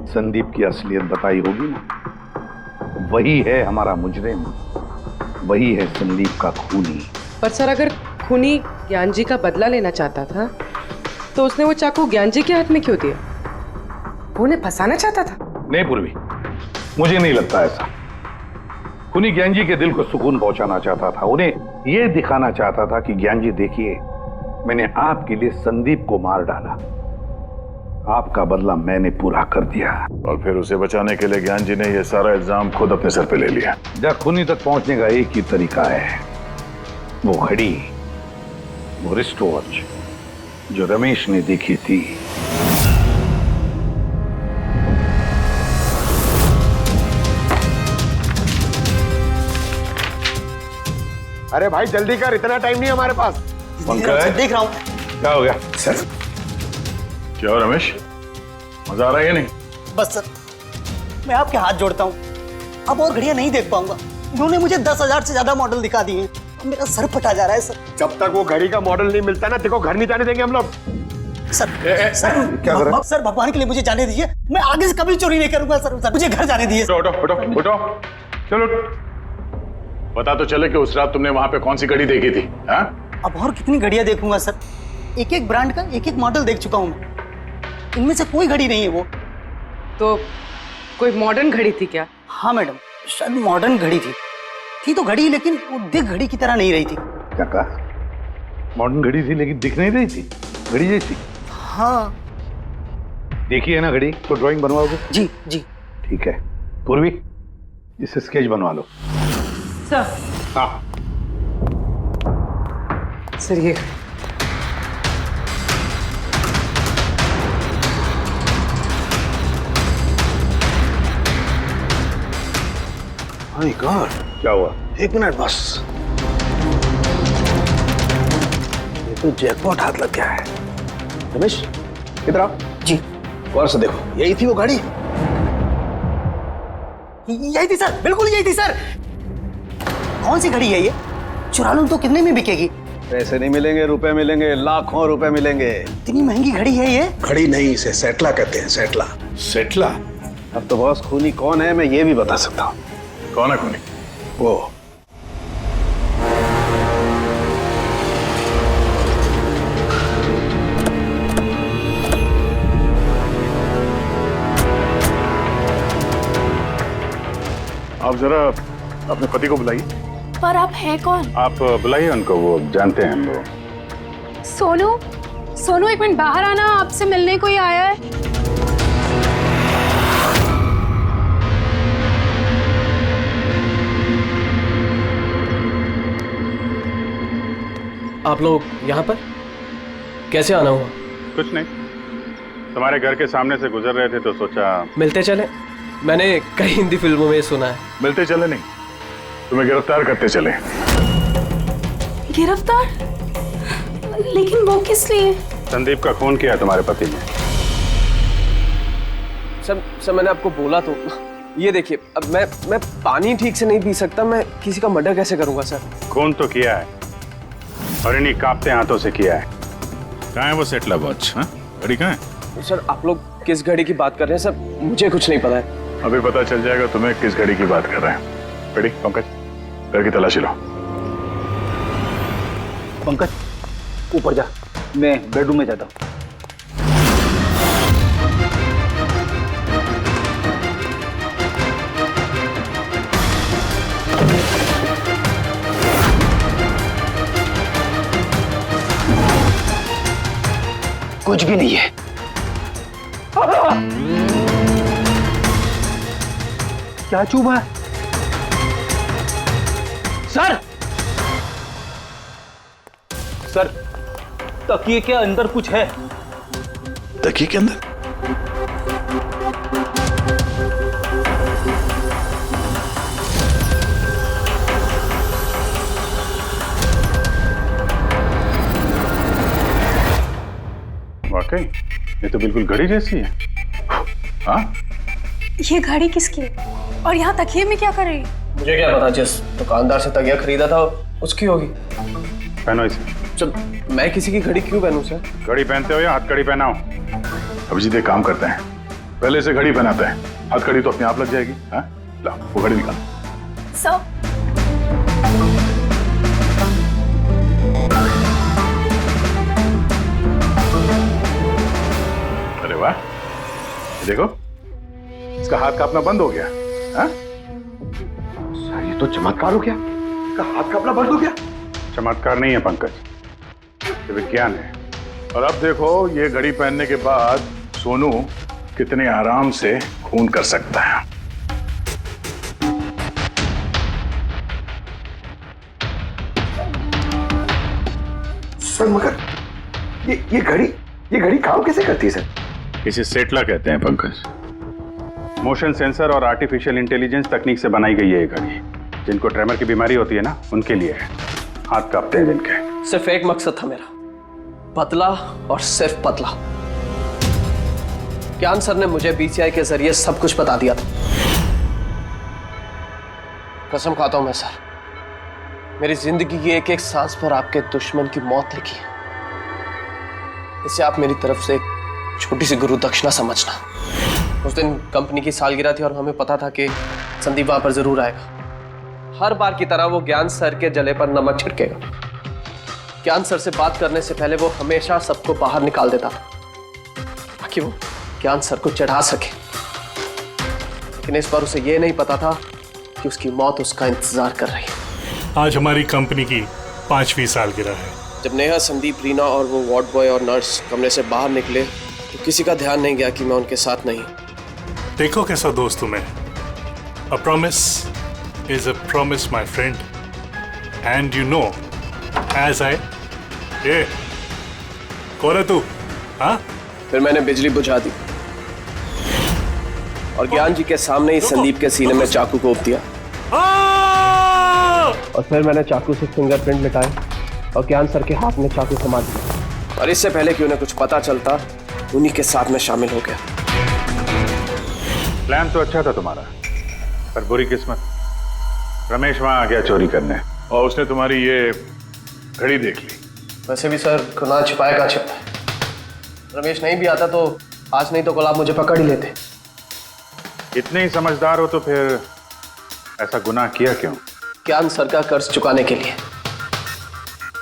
संदीप की असलियत बताई होगी ना, वही है हमारा मुजरिम, वही है संदीप का खूनी। पर सर, अगर खूनी ज्ञान जी का बदला लेना चाहता था तो उसने वो चाकू ज्ञान जी के हाथ में क्यों दिया? वो उन्हें फंसाना चाहता था? नहीं पूर्वी, मुझे नहीं लगता ऐसा। खूनी ज्ञान जी के दिल को सुकून पहुंचाना चाहता था, उन्हें यह दिखाना चाहता था कि ज्ञान जी देखिए, मैंने आपके लिए संदीप को मार डाला, आपका बदला मैंने पूरा कर दिया। और फिर उसे बचाने के लिए ज्ञान जी ने यह सारा इल्जाम खुद अपने सर पे ले लिया। जब खूनी तक पहुंचने का एक ही तरीका है, वो घड़ी, वो रिस्ट वॉच जो रमेश ने देखी थी। अरे भाई जल्दी कर, इतना टाइम नहीं हमारे पास। देख रहा हूं। क्या हो गया सर? क्या हो रमेश, मजा आ रहा है या नहीं? बस सर, मैं आपके हाथ जोड़ता हूँ, अब और घड़ियां नहीं देख पाऊंगा। उन्होंने मुझे 10,000 से ज्यादा मॉडल दिखा दिए हैं, मेरा सर फटा जा रहा है सर। जब तक वो घड़ी का मॉडल नहीं मिलता ना, देखो घर नहीं जाने देंगे हम लोग। सर क्या कर रहा है? सर भगवान के लिए मुझे जाने दीजिए, मैं आगे से कभी चोरी नहीं करूंगा सर, मुझे घर जाने दीजिए। उठो उठो उठो उठो, चलो पता तो चले कि उस रात तुमने वहां पे कौन सी घड़ी देखी थी। हाँ? अब और कितनी घड़ियां देखूंगा सर, एक एक ब्रांड का एक एक मॉडल देख चुका हूँ मैं, इनमें से कोई घड़ी नहीं है वो। तो कोई मॉडर्न घड़ी थी क्या? हाँ मैडम, शायद मॉडर्न घड़ी थी तो घड़ी, लेकिन वो दिख घड़ी की तरह नहीं रही थी। क्या कहा? मॉडर्न घड़ी थी लेकिन दिख नहीं रही थी, घड़ी जैसी। हाँ देखी है ना घड़ी, तो ड्राइंग बनवाओगे? जी जी। ठीक है पूर्वी, इसे स्केच बनवा लो। सर। हाँ सर ये माय गॉड, क्या हुआ? एक मिनट बस, ये तो जैकपॉट हाथ लग गया है। रमेश इधर आओ। जी। और से देखो, यही थी वो गाड़ी। यही थी सर, बिल्कुल यही थी सर। कौन सी घड़ी है ये? चुरा लूं तो कितने में बिकेगी? पैसे नहीं मिलेंगे, रुपए मिलेंगे, लाखों रुपए मिलेंगे। इतनी महंगी घड़ी है ये? घड़ी नहीं, इसे सेटला कहते हैं, सेटला। सेटला? अब तो बॉस खूनी कौन है मैं ये भी बता सकता हूँ। कौन है खूनी? वो आप जरा अपने पति को बुलाइए। पर आप हैं कौन? आप बुलाइए उनको, वो जानते हैं हम लोग। सोनू, सोनू एक मिनट बाहर आना, आपसे मिलने कोई आया है। आप लोग यहाँ पर कैसे आना हुआ? कुछ नहीं, तुम्हारे घर के सामने से गुजर रहे थे तो सोचा मिलते चले। मैंने कई हिंदी फिल्मों में सुना है। मिलते चले नहीं, तुम्हें गिरफ्तार करते चले। गिरफ्तार? लेकिन वो किस लिए? संदीप का खून किया तुम्हारे पति ने। सर मैंने आपको बोला तो, ये देखिए, अब मैं पानी ठीक से नहीं पी सकता, मैं किसी का मर्डर कैसे करूंगा सर? खून तो किया है और इन्हीं कांपते हाथों से किया है। कहाँ है वो सेटला वॉच? घड़ी कहाँ है? सर आप लोग किस घड़ी की बात कर रहे हैं सर? मुझे कुछ नहीं पता है। अभी पता चल जाएगा तुम्हें किस घड़ी की बात कर रहे हैं। घड़ी, पंकज घर की तलाशी लो। पंकज ऊपर जा, मैं बेडरूम में जाता हूँ। कुछ भी नहीं है। क्या चुभा है? सर, सर तकिए के अंदर कुछ है। तकिए के अंदर? वाकई ये तो बिल्कुल घड़ी जैसी है। हाँ, ये घड़ी किसकी है? और यहाँ तकिए में क्या कर रही है? मुझे क्या पता, जिस दुकानदार से तकिया खरीदा था उसकी होगी। पहनो इसे। सर मैं किसी की घड़ी क्यों पहनूं सर? घड़ी पहनते हो या हथकड़ी पहनाओ? अभिजीत एक काम करते हैं, पहले से घड़ी पहनाते हैं, हथकड़ी तो अपने आप लग जाएगी। हाँ, ला वो घड़ी निकाल। सर अरे वाह, देखो इसका हाथ कांपना बंद हो गया। हाँ? सर ये तो चमत्कार हो गया, इसका हाथ कांपना बंद हो गया। चमत्कार नहीं है पंकज, ये विज्ञान है। और अब देखो ये घड़ी पहनने के बाद सोनू कितने आराम से खून कर सकता है। सर मगर ये घड़ी काम कैसे करती है सर? इसे सेटला कहते हैं पंकज। मोशन सेंसर और आर्टिफिशियल इंटेलिजेंस तकनीक से बनाई गई है ये घड़ी। जिनको ट्रेमर की बीमारी होती है ना, उनके लिए है। हाथ कांपते हैं जिनके। सिर्फ एक मकसद था मेरा, पतला और सिर्फ पतला। ज्ञान सर ने मुझे बीसीआई के जरिए सब कुछ बता दिया था। कसम खाता हूं मैं सर, मेरी जिंदगी की एक एक सांस पर आपके दुश्मन की मौत लिखी है। इसे आप मेरी तरफ से एक छोटी सी गुरु दक्षिणा समझना। उस दिन कंपनी की सालगिरह थी और हमें पता था कि संदीप वहां पर जरूर आएगा। हर बार की तरह वो ज्ञान सर के जले पर नमक छिड़केगा। ज्ञान सर से बात करने से पहले वो हमेशा सबको बाहर निकाल देता ताकि वो ज्ञान सर को चढ़ा सके। लेकिन इस बार उसे ये नहीं पता था कि उसकी मौत उसका इंतजार कर रही है। आज हमारी कंपनी की 5वीं सालगिरह है। जब नेहा, संदीप, रीना और वो वार्ड बॉय और नर्स कमरे से बाहर निकले तो किसी का ध्यान नहीं गया कि मैं उनके साथ नहीं। देखो कैसा दोस्त हूं मैं। A promise is a promise, my friend. And you know, as I... कौन है तू? हाँ? फिर मैंने बिजली बुझा दी और ज्ञान जी के सामने ही संदीप के सीने में चाकू घोंप दिया। और फिर मैंने चाकू से फिंगरप्रिंट मिटाए और ज्ञान सर के हाथ में चाकू थमा दिया। और इससे पहले कि उन्हें कुछ पता चलता, उन्हीं के साथ में शामिल हो गया। प्लान तो अच्छा था तुम्हारा, पर बुरी किस्मत, रमेश वहां आ गया चोरी करने और उसने तुम्हारी ये घड़ी देख ली। वैसे भी सर, गुनाह छिपाए का छिपता है। रमेश नहीं भी आता तो आज नहीं तो कल आप मुझे पकड़ ही लेते। इतने ही समझदार हो तो फिर ऐसा गुनाह किया क्यों? ज्ञान सर का कर्ज चुकाने के लिए।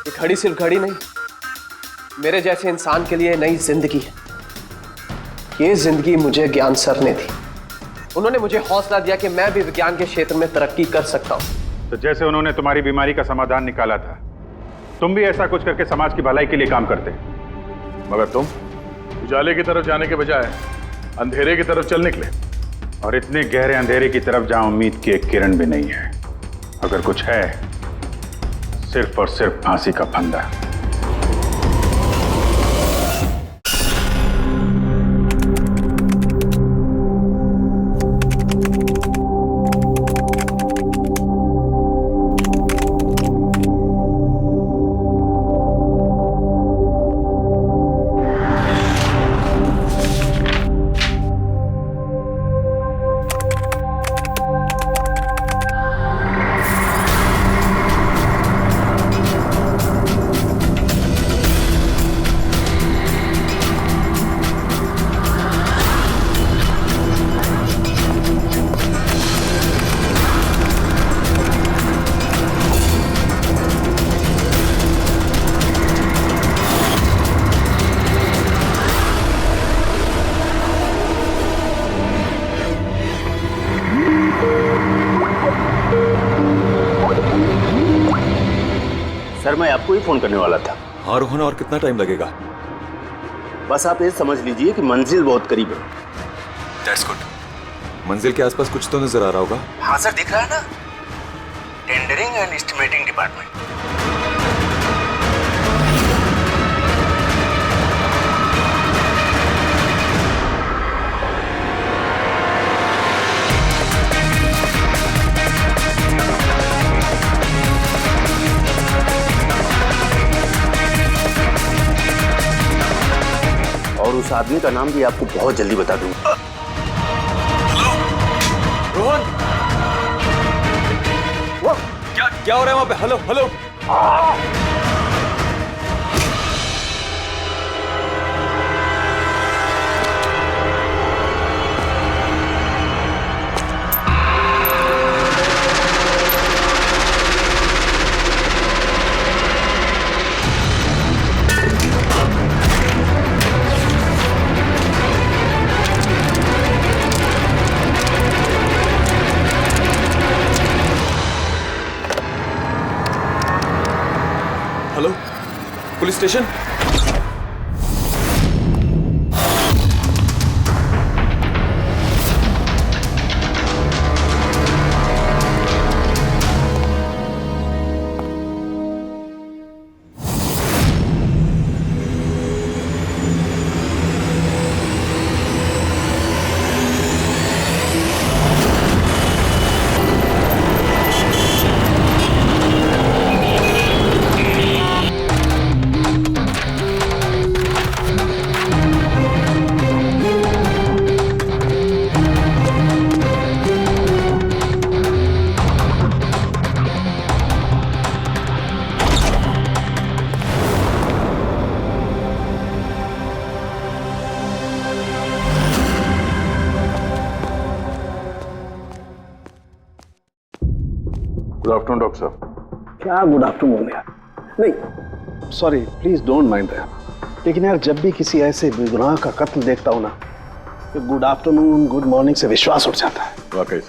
ये घड़ी सिर्फ घड़ी नहीं, मेरे जैसे इंसान के लिए नई जिंदगी है। ये जिंदगी मुझे ज्ञान सर ने दी। उन्होंने मुझे हौसला दिया कि मैं भी विज्ञान के क्षेत्र में तरक्की कर सकता हूं। तो जैसे उन्होंने तुम्हारी बीमारी का समाधान निकाला था, तुम भी ऐसा कुछ करके समाज की भलाई के लिए काम करते। मगर तुम उजाले की तरफ जाने के बजाय अंधेरे की तरफ चल निकले, और इतने गहरे अंधेरे की तरफ जहां उम्मीद की एक किरण भी नहीं है। अगर कुछ है, सिर्फ और सिर्फ फांसी का फंदा। सर, मैं आपको ही फोन करने वाला था। हाँ रोहन, और कितना टाइम लगेगा? बस आप ये समझ लीजिए कि मंजिल बहुत करीब है। That's good। मंजिल के आसपास कुछ तो नजर आ रहा होगा। हाँ सर, दिख रहा है ना, टेंडरिंग एंड एस्टिमेटिंग डिपार्टमेंट। और उस आदमी का नाम भी आपको बहुत जल्दी बता दूंगा। रोहन, वो क्या हो रहा है वहां पे? Hello hello. Hello, police station. Afternoon doctor साहब। क्या गुड आफ्टरनून यार? नहीं sorry, please don't mind that, लेकिन यार जब भी किसी ऐसे बेगुनाह का कत्ल देखता हूं ना, तो गुड आफ्टरनून गुड मॉर्निंग से विश्वास उठ जाता है। वाकई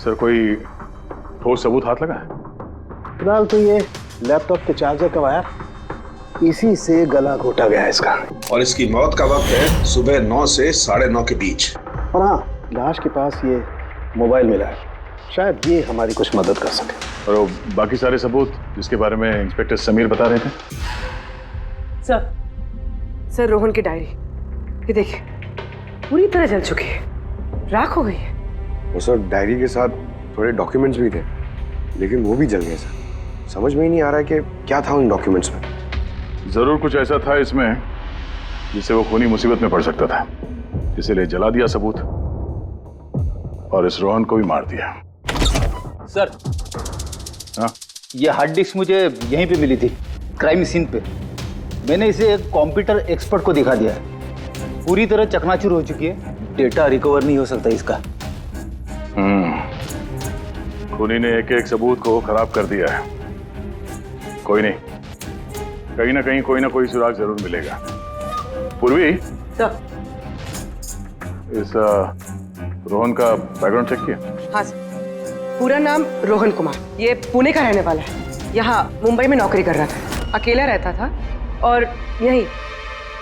सर कोई ठोस सबूत हाथ लगा है? फिलहाल तो ये लैपटॉप के चार्जर का वायर, इसी से गला घोटा गया है इसका। और इसकी मौत का वक्त है सुबह 9 से 9:30 के बीच। और हाँ, लाश के पास ये मोबाइल मिला है, शायद ये हमारी कुछ मदद कर सके। और वो बाकी सारे सबूत जिसके बारे में इंस्पेक्टर समीर बता रहे थे? सर रोहन की डायरी, ये देखिए पूरी तरह जल चुकी है, राख हो गई है। वो सर डायरी के साथ थोड़े डॉक्यूमेंट्स भी थे, लेकिन वो भी जल गए सर। समझ में ही नहीं आ रहा है कि क्या था उन डॉक्यूमेंट्स में। जरूर कुछ ऐसा था इसमें जिससे वो खूनी मुसीबत में पड़ सकता था, इसीलिए जला दिया सबूत और इस रोहन को भी मार दिया। सर हाँ? ये हार्ड डिस्क मुझे यहीं पे मिली थी, क्राइम सीन पे। मैंने इसे एक कंप्यूटर एक्सपर्ट को दिखा दिया है, पूरी तरह चकनाचूर हो चुकी है, डेटा रिकवर नहीं हो सकता इसका। खूनी ने एक एक सबूत को खराब कर दिया है। कोई नहीं, कहीं ना कहीं कोई ना कोई सुराग जरूर मिलेगा। पूर्वी सर, इस रोहन का बैकग्राउंड चेक किया? हाँ सर, पूरा नाम रोहन कुमार, ये पुणे का रहने वाला है, यहाँ मुंबई में नौकरी कर रहा था, अकेला रहता था और यहीं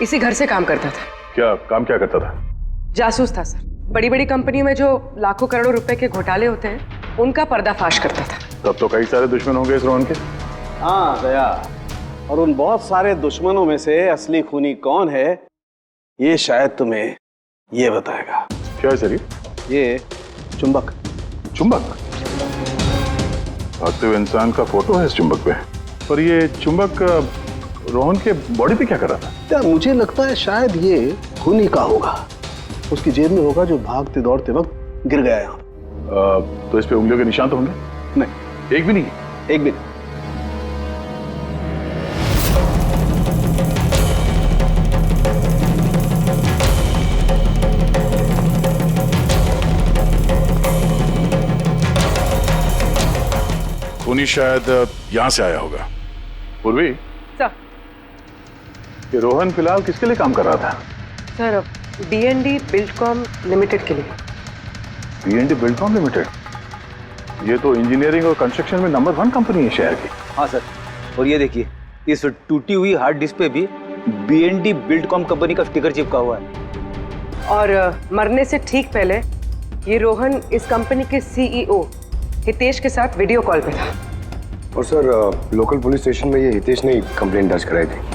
इसी घर से काम करता था। क्या काम क्या करता था? जासूस था सर, बड़ी बड़ी कंपनियों में जो लाखों करोड़ों रुपए के घोटाले होते हैं उनका पर्दाफाश करता था। तब तो कई सारे दुश्मन होंगे इस रोहन के। हाँ दया, और उन बहुत सारे दुश्मनों में से असली खूनी कौन है ये शायद तुम्हें ये बताएगा। क्या है सर ये चुंबक। चुंबक? भागते हुए इंसान का फोटो है इस चुंबक पे, पर ये चुंबक रोहन के बॉडी पे क्या कर रहा था? क्या मुझे लगता है शायद ये खूनी का होगा, उसकी जेब में होगा जो भागते दौड़ते वक्त गिर गया यहाँ। तो इस पे उंगलियों के निशान तो होंगे? नहीं, एक भी नहीं। एक भी नहीं। खूनी शायद यहां से आया होगा। पूर्वी सर, ये रोहन फिलहाल किसके लिए काम कर रहा था? सर D&D बिल्डकॉम लिमिटेड के लिए। D&D Buildcom limited? ये तो इंजीनियरिंग और कंस्ट्रक्शन में नंबर 1 कंपनी है शहर की। हाँ सर, और ये देखिए इस टूटी हुई हार्ड डिस्क पे भी B&D बिल्डकॉम कंपनी का स्टिकर चिपका हुआ है। और मरने से ठीक पहले ये रोहन इस कंपनी के CEO हितेश के साथ वीडियो कॉल पे था। और सर लोकल पुलिस स्टेशन में ये हितेश ने कंप्लेंट दर्ज कराई थी।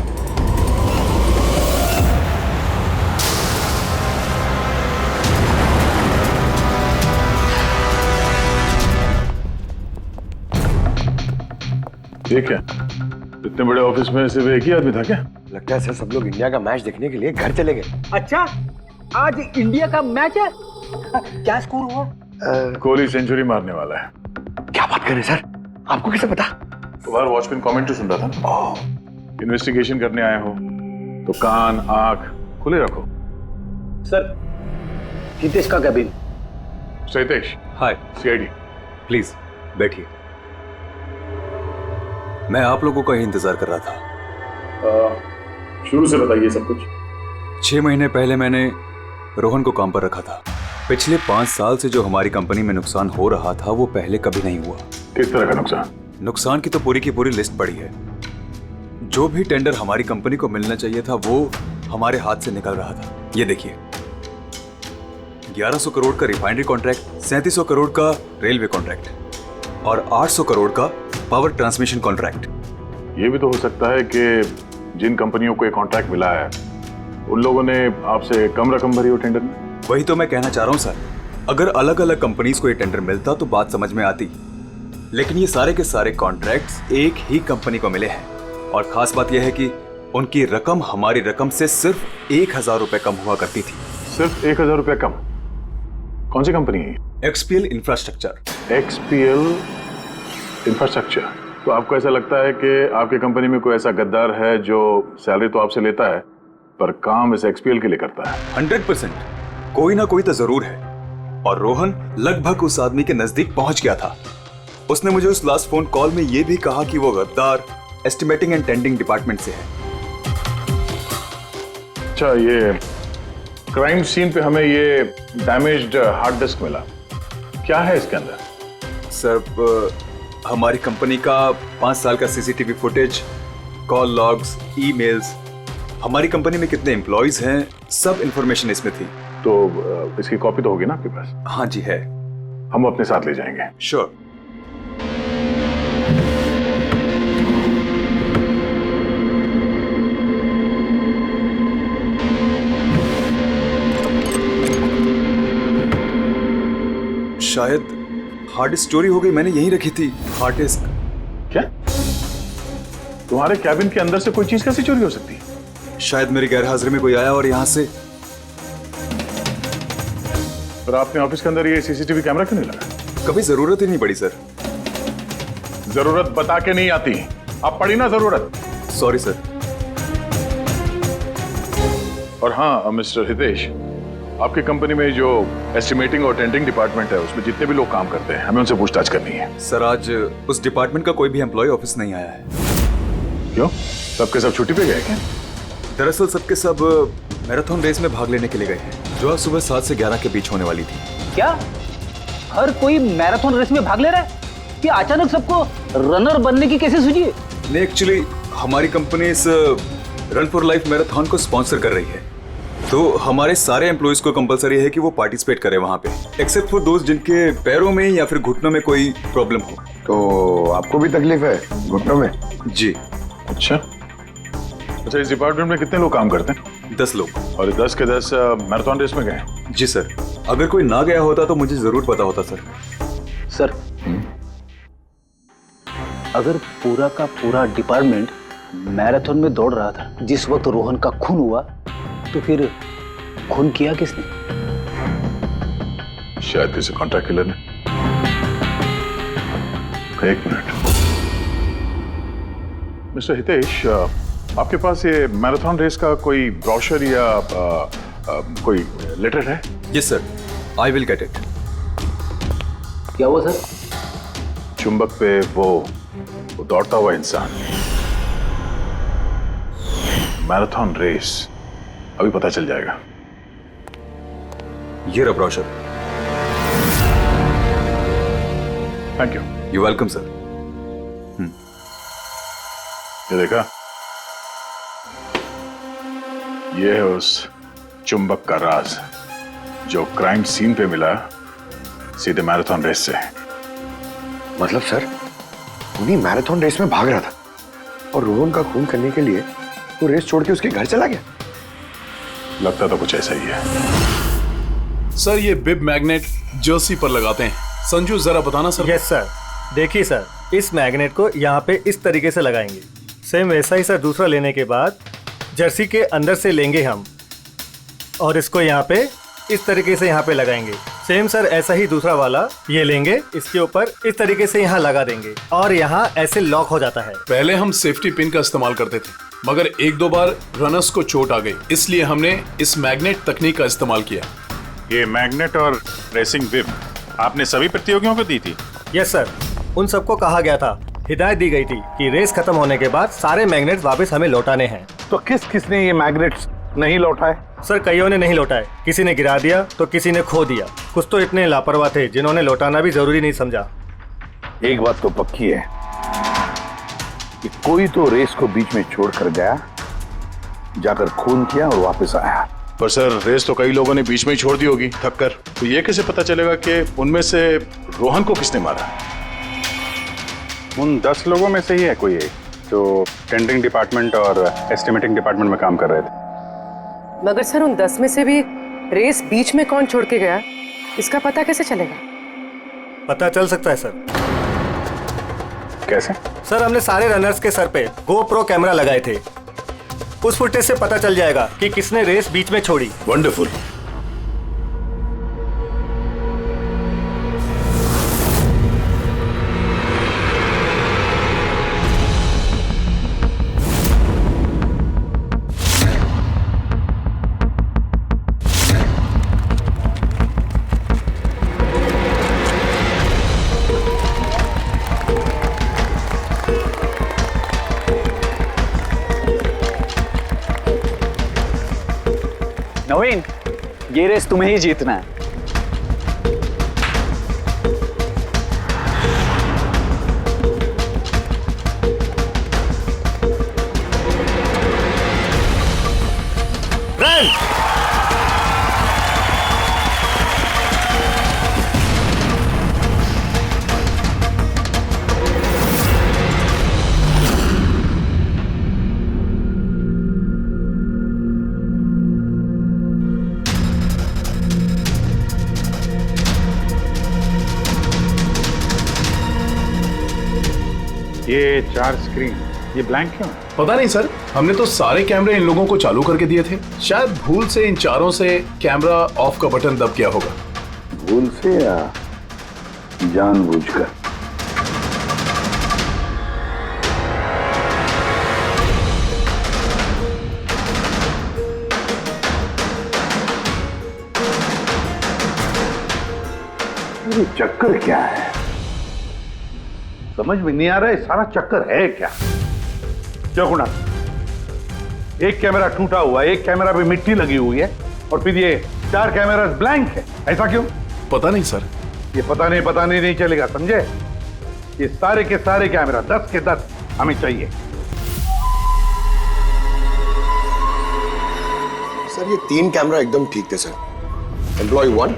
ये क्या, इतने बड़े ऑफिस में सिर्फ एक ही आदमी था क्या? लगता है सर सब लोग इंडिया का मैच देखने के लिए घर चले गए। अच्छा, आज इंडिया का मैच है? क्या स्कोर हुआ? कोहली सेंचुरी मारने वाला है। क्या बात कर रहे हैं सर, आपको कैसे पता? बाहर वॉचमैन कमेंट्री सुन रहा था। इन्वेस्टिगेशन करने आए हो तो कान आंख खुले रखो। सर, हितेश का cabin. Hitesh, hi CID. Please बैठिए, मैं आप लोगों का ही इंतजार कर रहा था। शुरू से बताइए सब कुछ। 6 महीने पहले मैंने रोहन को काम पर रखा था। पिछले 5 साल से जो हमारी कंपनी में नुकसान हो रहा था वो पहले कभी नहीं हुआ। किस तरह का नुकसान? नुकसान की तो पूरी की पूरी लिस्ट पड़ी है। जो भी टेंडर हमारी कंपनी को मिलना चाहिए था वो हमारे हाथ से निकल रहा था। ये देखिए, 1100 करोड़ का रिफाइनरी कॉन्ट्रैक्ट, 3700 करोड़ का रेलवे कॉन्ट्रैक्ट और 800 करोड़ का पावर ट्रांसमिशन कॉन्ट्रैक्ट। ये भी तो हो सकता है कि जिन कंपनियों को ये कॉन्ट्रैक्ट मिला है उन लोगों ने आपसे कम रकम भरी हो टेंडर में। वही तो मैं कहना चाह रहा हूं सर, अगर अलग अलग कंपनीज को ये टेंडर मिलता तो बात समझ में आती, लेकिन ये सारे के सारे कॉन्ट्रैक्ट्स एक ही कंपनी को मिले हैं और खास बात यह है कि उनकी रकम हमारी रकम से सिर्फ 1000 रुपए कम हुआ करती थी। सिर्फ 1000 रुपए कम? कौन सी कंपनी है? XPL infrastructure. XPL infrastructure. तो आपको ऐसा लगता है कि आपकी कंपनी में कोई ऐसा गद्दार है जो सैलरी तो आपसे लेता है पर काम इस XPL के लिए करता है? 100% कोई ना कोई तो जरूर है और रोहन लगभग उस आदमी के नजदीक पहुंच गया था। उसने मुझे उस लास्ट फोन कॉल में ये भी कहा कि वो गद्दार एस्टिमेटिंग एंड टेंडिंग डिपार्टमेंट से है। अच्छा, ये क्राइम सीन पे हमें ये डैमेज्ड हार्ड डिस्क मिला, क्या है इसके अंदर? सर, हमारी कंपनी का 5 साल का CCTV footage, call logs, emails, हमारी कंपनी में कितने एम्प्लॉइज हैं, सब इंफॉर्मेशन इसमें थी। तो इसकी कॉपी तो होगी ना आपके पास? हाँ जी है। हम अपने साथ ले जाएंगे। श्योर। शायद हार्ड डिस्क चोरी हो गई, मैंने यहीं रखी थी हार्ड डिस्क। क्या? तुम्हारे कैबिन के अंदर से कोई चीज कैसे चोरी हो सकती है? शायद मेरी गैर हाजिरी में कोई आया और यहाँ से। पर आपने ऑफिस के अंदर ये सीसीटीवी कैमरा क्यों नहीं लगा? कभी जरूरत ही नहीं पड़ी सर। जरूरत बता के नहीं आती, अब पड़ी ना जरूरत। Sorry sir. और हाँ मिस्टर हितेश, आपकी कंपनी में जो एस्टिमेटिंग और टेंडरिंग डिपार्टमेंट है उसमें जितने भी लोग काम करते हैं, हमें उनसे पूछताछ करनी है। सर, आज उस डिपार्टमेंट का कोई भी एम्प्लॉय ऑफिस नहीं आया है। क्यों? सबके सब छुट्टी पे गए क्या? दरअसल सबके सब मैराथन रेस में भाग लेने के लिए गए हैं, जो आज सुबह 7 से 11 के बीच होने वाली थी। क्या हर कोई मैराथन रेस में भाग ले रहा है? कि अचानक सबको रनर बनने की कैसे सूझी है? नहीं, एक्चुअली हमारी कंपनी इस रन फॉर लाइफ मैराथन को स्पॉन्सर कर रही है, तो हमारे सारे एम्प्लॉइज को कंपलसरी है कि वो पार्टिसिपेट करें वहाँ पे, एक्सेप्ट फॉर दोस्त जिनके पैरों में या फिर घुटनों में कोई प्रॉब्लम हो। तो आपको भी तकलीफ है घुटनों में? जी। अच्छा, इस डिपार्टमेंट में कितने लोग काम करते हैं? 10 लोग। और 10 के 10 मैराथन रेस में गए? जी सर। अगर कोई ना गया होता तो मुझे जरूर पता होता सर। सर, अगर पूरा का पूरा डिपार्टमेंट मैराथन में दौड़ रहा था जिस वक्त रोहन का खून हुआ, तो फिर खून किया किसने? शायद किसी कॉन्ट्रैक्ट किलर ने। एक मिनट मिस्टर हितेश, आपके पास ये मैराथन रेस का कोई ब्रोशर या कोई लेटर है? Yes sir, I will get it. क्या हुआ सर? चुंबक पे वो दौड़ता हुआ इंसान, मैराथन रेस, अभी पता चल जाएगा। ये रहा brochure. Thank you. You welcome sir. ये देखा, ये है उस चुंबक का राज जो क्राइम सीन पे मिला सीधे मैराथन रेस से। मतलब सर, उन्हीं मैराथन रेस में भाग रहा था और रोहन का खून करने के लिए वो रेस छोड़ के उसके घर चला गया? लगता तो कुछ ऐसा ही है। सर, ये बिब मैग्नेट जर्सी पर लगाते हैं। संजू, जरा बताना सर। Yes sir. देखिए सर, इस मैग्नेट को यहाँ पे इस तरीके से लगाएंगे। सेम वैसा ही सर दूसरा लेने के बाद जर्सी के अंदर से लेंगे हम और इसको यहाँ पे इस तरीके से यहाँ पे लगाएंगे। सेम सर ऐसा ही दूसरा वाला ये लेंगे, इसके ऊपर इस तरीके से यहाँ लगा देंगे और यहाँ ऐसे लॉक हो जाता है। पहले हम सेफ्टी पिन का इस्तेमाल करते थे, मगर 1-2 बार रनर्स को चोट आ गई, इसलिए हमने इस मैग्नेट तकनीक का इस्तेमाल किया। ये मैग्नेट और रेसिंग विप आपने सभी प्रतियोगियों को दी थी? यस सर, उन सबको कहा गया था, हिदायत दी गई थी कि रेस खत्म होने के बाद सारे मैग्नेट्स वापस हमें लौटाने हैं। तो किसने ये मैग्नेट्स नहीं लौटाए? सर, कईयों ने नहीं लौटाए, किसी ने गिरा दिया तो किसी ने खो दिया। कुछ तो इतने लापरवाह थे जिन्होंने लौटाना भी जरूरी नहीं समझा। एक बात तो पक्की है कि कोई तो रेस को बीच में छोड़कर गया, जाकर खून किया और वापस आया। पर सर, रेस तो कई लोगों ने बीच में ही छोड़ दी होगी थक कर, तो ये कैसे पता चलेगा कि उनमें से रोहन को किसने मारा? उन 10 लोगों में से ही है कोई एक जो टेंडरिंग डिपार्टमेंट और एस्टिमेटिंग डिपार्टमेंट में काम कर रहे थे। मगर सर, उन 10 में से भी रेस बीच में कौन छोड़ के गया, इसका पता कैसे चलेगा? पता चल सकता है सर। कैसे? सर, हमने सारे रनर्स के सर पे GoPro कैमरा लगाए थे, उस फुटेज से पता चल जाएगा कि किसने रेस बीच में छोड़ी। वंडरफुल। नवीन, ये रेस तुम्हें ही जीतना है। ये 4 स्क्रीन, ये ब्लैंक क्यों? पता नहीं सर, हमने तो सारे कैमरे इन लोगों को चालू करके दिए थे। शायद भूल से इन चारों से कैमरा ऑफ का बटन दब गया होगा। भूल से या जानबूझकर? ये चक्कर क्या है? समझ में नहीं आ रहा है, सारा चक्कर है क्या? चौकुना, एक कैमरा टूटा हुआ है, एक कैमरा पे मिट्टी लगी हुई है, और फिर ये 4 कैमरा ब्लैंक है। ऐसा क्यों? पता नहीं सर। ये पता नहीं चलेगा, समझे? ये सारे के सारे कैमरा 10 के 10 हमें चाहिए। सर ये 3 कैमरा एकदम ठीक थे सर। एम्प्लॉय 1,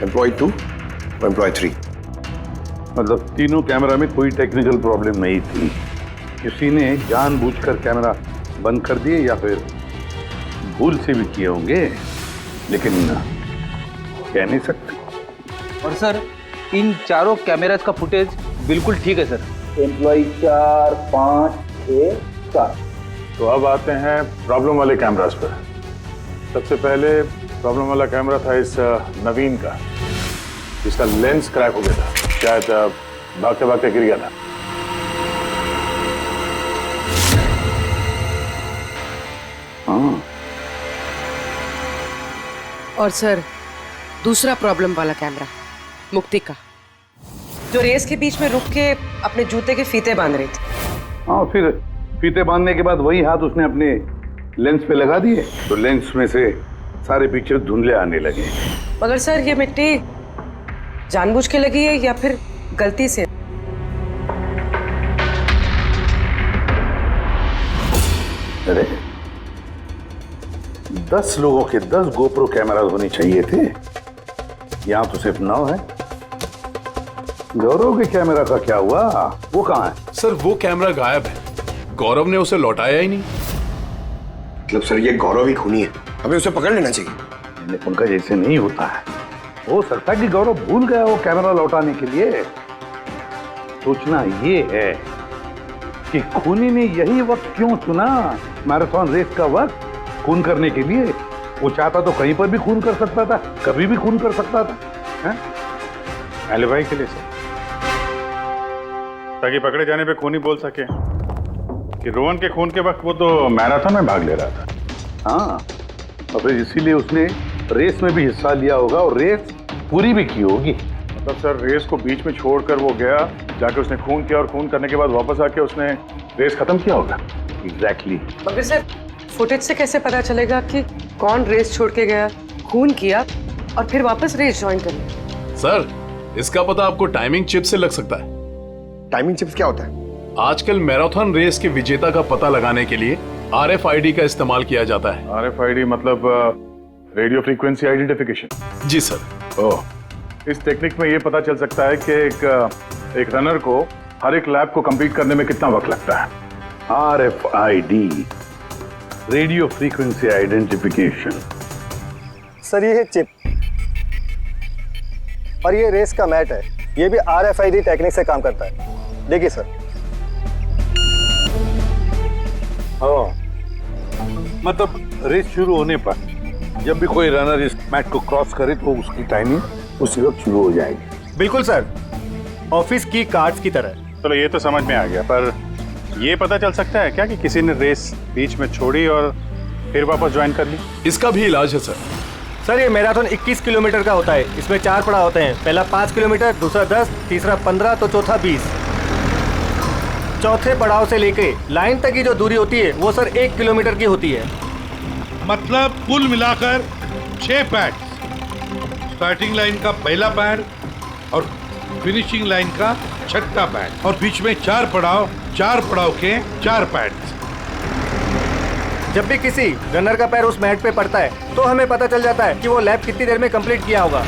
एम्प्लॉय 2 और एम्प्लॉय 3। मतलब तीनों कैमरा में कोई टेक्निकल प्रॉब्लम नहीं थी। किसी ने जानबूझकर कैमरा बंद कर दिए या फिर भूल से भी किए होंगे, लेकिन कह नहीं सकते। और सर इन चारों कैमरास का फुटेज बिल्कुल ठीक है सर। एम्प्लॉय 4, 5, 6, 7। तो अब आते हैं प्रॉब्लम वाले कैमरास पर। सबसे पहले प्रॉब्लम वाला कैमरा था इस नवीन का, जिसका लेंस क्रैक हो गया था। शायद भागते भागते गिर गया था। हाँ। और सर दूसरा प्रॉब्लम वाला कैमरा मुक्ति का, जो रेस के बीच में रुक के अपने जूते के फीते बांध रही थी। हाँ, फिर फीते बांधने के बाद वही हाथ उसने अपने लेंस पे लगा दिए, तो लेंस में से सारे पिक्चर धुंधले आने लगे। मगर सर ये मिट्टी जानबूझ के लगी है या फिर गलती से? अरे 10 लोगों के 10 गोप्रो कैमरा होने चाहिए थे, यहाँ तो सिर्फ 9 है। गौरव के कैमरा का क्या हुआ? वो कहाँ है? सर वो कैमरा गायब है, गौरव ने उसे लौटाया ही नहीं। मतलब सर ये गौरव ही खूनी है, हमें उसे पकड़ लेना चाहिए। उनका जैसे नहीं होता है। हो सकता है कि गौरव भूल गया वो कैमरा लौटाने के लिए। सोचना ये है कि खूनी ने यही वक्त क्यों चुना, मैराथन रेस का वक्त, खून करने के लिए। वो चाहता तो कहीं पर भी खून कर सकता था, कभी भी खून कर सकता था। एलिबाई के लिए सर, ताकि पकड़े जाने पे खूनी बोल सके कि रोहन के खून के वक्त वो तो मैराथन में भाग ले रहा था। हाँ, और फिर इसीलिए उसने रेस में भी हिस्सा लिया होगा और रेस पूरी भी की होगी। मतलब सर रेस को बीच में छोड़कर वो गया, जाके उसने खून किया और खून करने के बाद वापस आके उसने रेस खत्म किया होगा। एग्जैक्टली। मगर सर फुटेज से कैसे पता चलेगा कि कौन रेस छोड़ के गया, खून किया और फिर वापस रेस ज्वाइन कर लिया? सर इसका पता आपको टाइमिंग चिप से लग सकता है। टाइमिंग चिप्स क्या होता है? आजकल मैराथन रेस के विजेता का पता लगाने के लिए RFID का इस्तेमाल किया जाता है। RFID मतलब रेडियो फ्रीक्वेंसी आइडेंटिफिकेशन। जी सर। ओह, इस टेक्निक में ये पता चल सकता है कि एक रनर को हर एक लैप को कंप्लीट करने में कितना वक्त लगता है। RFID, radio frequency identification. Sir ये है चिप और ये रेस का मैट है, ये भी RFID टेक्निक से काम करता है। देखिए सर। हाँ, मतलब रेस शुरू होने पर जब भी कोई रनर इस मैट को क्रॉस करे तो उसकी टाइमिंग उसी वक्त शुरू हो जाएगी। बिल्कुल सर, ऑफिस की कार्ड्स की तरह। चलो ये तो समझ में आ गया, पर ये पता चल सकता है क्या कि किसी ने रेस बीच में छोड़ी और फिर वापस ज्वाइन कर ली? इसका भी इलाज है सर। सर ये मैराथन 21 किलोमीटर का होता है, इसमें 4 पड़ाव होते हैं। पहला 5 किलोमीटर, दूसरा 10, तीसरा 15 तो चौथा 20। चौथे पड़ाव से लेके लाइन तक की जो दूरी होती है वो सर 1 किलोमीटर की होती है। मतलब कुल मिलाकर 6 पैड, स्टार्टिंग लाइन का पहला पैड और फिनिशिंग लाइन का छठा पैड, और बीच में 4 पड़ाव के 4 पैड। जब भी किसी रनर का पैर उस मैट पे पड़ता है तो हमें पता चल जाता है कि वो लैप कितनी देर में कंप्लीट किया होगा।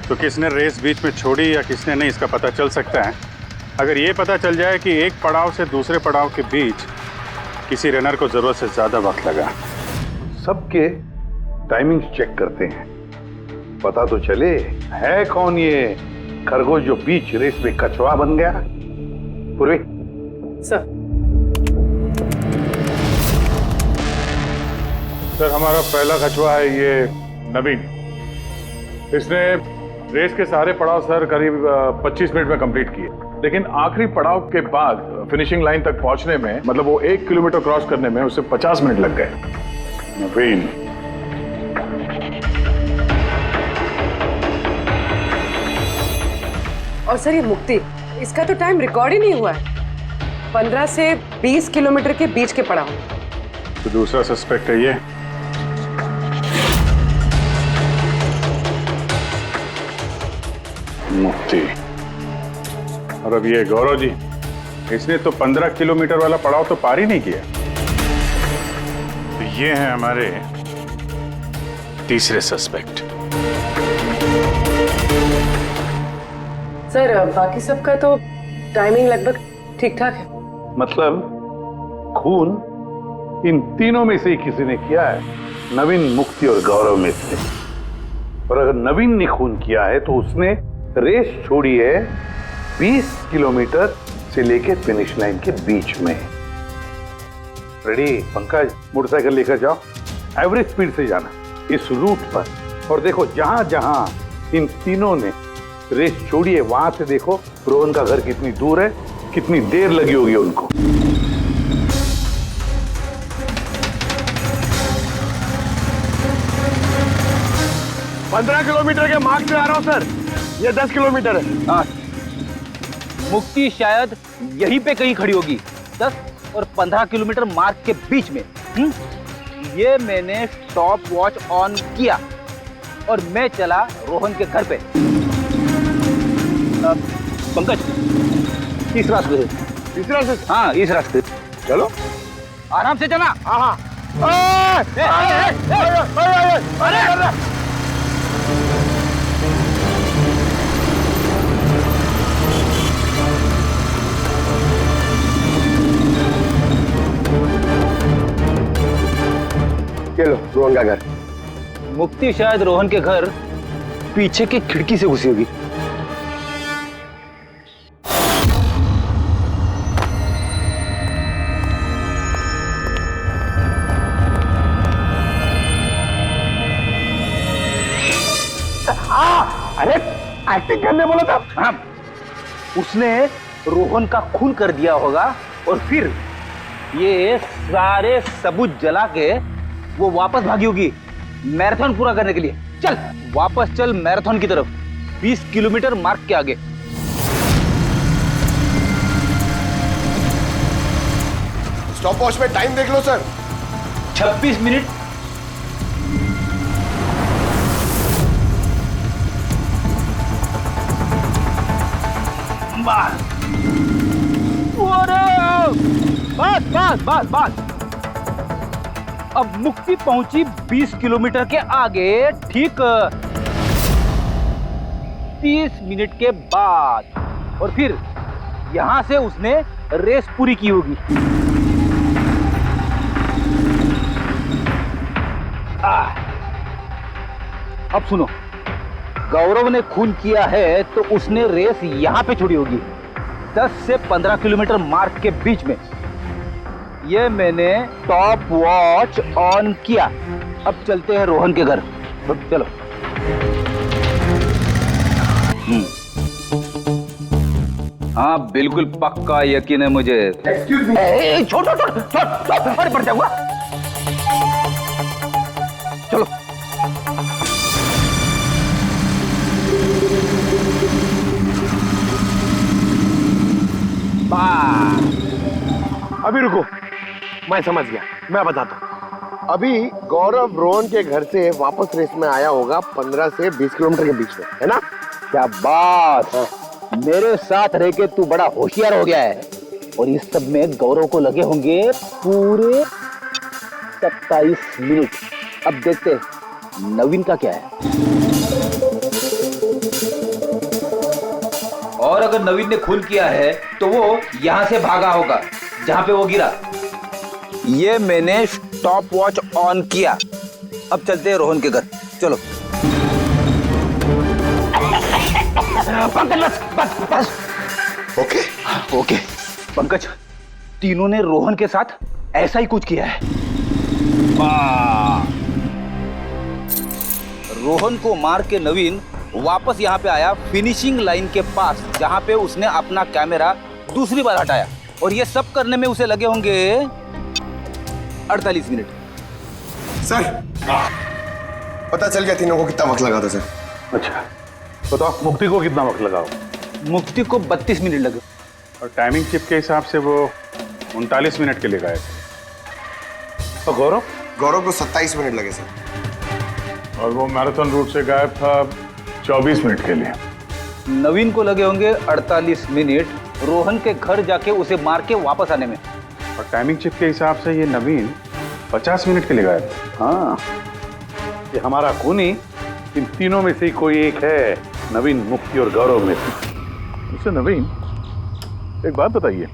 तो किसने रेस बीच में छोड़ी या किसने नहीं, इसका पता चल सकता है अगर ये पता चल जाए कि एक पड़ाव से दूसरे पड़ाव के बीच किसी रनर को जरूरत से ज्यादा वक्त लगा। सबके टाइमिंग चेक करते हैं, पता तो चले है कौन ये खरगोश जो बीच रेस में कछुआ बन गया। पूर्वी सर। सर हमारा पहला कछुआ है ये नवीन। इसने रेस के सारे पड़ाव सर करीब 25 मिनट में कंप्लीट किए, लेकिन आखिरी पड़ाव के बाद फिनिशिंग लाइन तक पहुंचने में, मतलब वो 1 किलोमीटर क्रॉस करने में उसे 50 मिनट लग गए। नवीन और सर ये मुक्ति, इसका तो टाइम रिकॉर्ड ही नहीं हुआ है। 15 से 20 किलोमीटर के बीच के पड़ाव। तो दूसरा सस्पेक्ट है ये। मुक्ति। और अब ये गौरव जी, इसने तो 15 किलोमीटर वाला पड़ाव तो पार ही नहीं किया। तो ये हैं हमारे तीसरे सस्पेक्ट। सर बाकी सबका तो टाइमिंग लगभग ठीक ठाक है। मतलब खून इन तीनों में से ही किसी ने किया है, नवीन, मुक्ति और गौरव में से। और अगर नवीन ने खून किया है तो उसने रेस छोड़ी है 20 किलोमीटर से लेके फिनिश लाइन के बीच में। रेडी पंकज, मोटरसाइकिल लेकर जाओ, एवरेज स्पीड से जाना इस रूट पर, और देखो जहां जहां इन तीनों ने रेस छोड़ी है वहां से देखो रोहन का घर कितनी दूर है, कितनी देर लगी होगी उनको। पंद्रह किलोमीटर के मार्क पे आ रहा हूं सर, ये 10 किलोमीटर है। हाँ, मुक्ति शायद यहीं पे कहीं खड़ी होगी, 10 और 15 किलोमीटर मार्क के बीच में। ये मैंने स्टॉप वॉच ऑन किया और मैं चला रोहन के घर पे। पंकज इस रास्ते से। इस रास्ते से? हाँ इस रास्ते। चलो आराम से चला। हाँ चलो रोहन का घर। मुक्ति शायद रोहन के घर पीछे के खिड़की से घुसी होगी। अरे एक्टिंग करने बोला था। हाँ, उसने रोहन का खून कर दिया होगा और फिर ये सारे सबूत जला के वो वापस भागी होगी मैराथन पूरा करने के लिए। चल वापस चल मैराथन की तरफ, 20 किलोमीटर मार्क के आगे। स्टॉप वॉच में टाइम देख लो सर। 26 मिनट। बस बस बस बस। अब मुक्ति पहुंची 20 किलोमीटर के आगे, ठीक 30 मिनट के बाद, और फिर यहां से उसने रेस पूरी की होगी। अब सुनो, गौरव ने खून किया है तो उसने रेस यहां पे छोड़ी होगी 10 से 15 किलोमीटर मार्क के बीच में। ये मैंने टॉप वॉच ऑन किया। अब चलते हैं रोहन के घर। चलो। हाँ बिल्कुल पक्का यकीन है मुझे। छोड़ छोड़ छोड़ छोड़, अरे पड़ जाऊंगा। चलो। अभी रुको, मैं समझ गया, मैं बताता हूँ। अभी गौरव रोहन के घर से वापस रेस में आया होगा 15 से 20 किलोमीटर के बीच में, है ना? क्या बात है, मेरे साथ रह के तू बड़ा होशियार हो गया है। और इस सब में गौरव को लगे होंगे पूरे 27 मिनट। अब देखते नवीन का क्या है। और अगर नवीन ने खून किया है तो वो यहां से भागा होगा जहां पे वो गिरा। ये मैंने स्टॉप वॉच ऑन किया। अब चलते हैं रोहन के घर, चलो। पंकज बस। ओके ओके पंकज, तीनों ने रोहन के साथ ऐसा ही कुछ किया है। रोहन को मार के नवीन वापस यहाँ पे आया फिनिशिंग लाइन के पास, जहाँ पे उसने अपना कैमरा दूसरी बार हटाया। और ये सब करने में उसे लगे होंगे 48 मिनट। सर पता चल गया तीनों को कितना वक्त लगा था सर। अच्छा बताओ, मुक्ति को कितना वक्त लगा? मुक्ति को 32 मिनट लगे। और टाइमिंग चिप के हिसाब से वो 39 मिनट के लिए गए थे। तो गौरव को 27 मिनट लगे सर। और वो मैराथन रूट से गायब था 24 मिनट के लिए। नवीन को लगे होंगे 48 मिनट रोहन के घर जाके उसे मार के वापस आने में। और टाइमिंग चिप के हिसाब से ये नवीन 50 मिनट के लिए गायब था। हाँ, ये हमारा खूनी इन तीनों में से कोई एक है, नवीन, मुक्ति और गौरव में से। इससे नवीन, एक बात बताइए,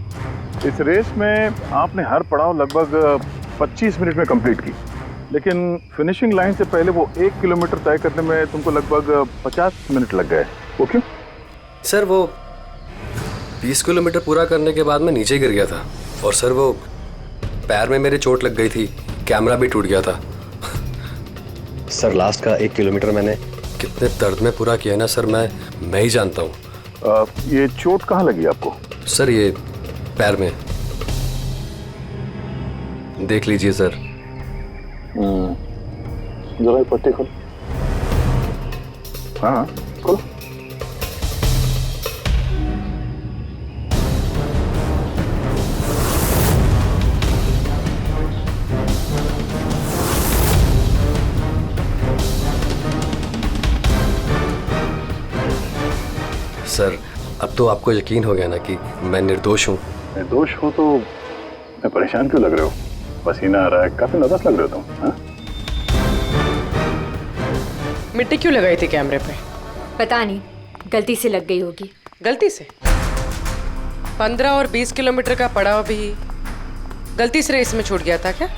इस रेस में आपने हर पड़ाव लगभग 25 मिनट में कंप्लीट की, लेकिन फिनिशिंग लाइन से पहले वो 1 किलोमीटर तय करने में तुमको लगभग 50 मिनट लग गए। वो क्यों? सर वो 20 किलोमीटर पूरा करने के बाद मैं नीचे गिर गया था और सर वो पैर में मेरे चोट लग गई थी, कैमरा भी टूट गया था। सर लास्ट का 1 किलोमीटर मैंने कितने दर्द में पूरा किया ना सर, मैं ही जानता हूँ। ये चोट कहाँ लगी आपको? सर ये पैर में, देख लीजिए सर। जरा पट्टी खोल। हाँ खोलो। सर अब तो आपको यकीन हो गया ना कि मैं निर्दोष हूँ। निर्दोष हो तो मैं परेशान क्यों लग रहे हो? पसीना आ रहा है, काफी नर्वस लग रहे हो तुम। हाँ? मिट्टी क्यों लगाई थी कैमरे पे? पता नहीं, गलती से लग गई होगी। गलती से? 15 और 20 किलोमीटर का पड़ाव भी गलती से रेस में छूट गया था क्या?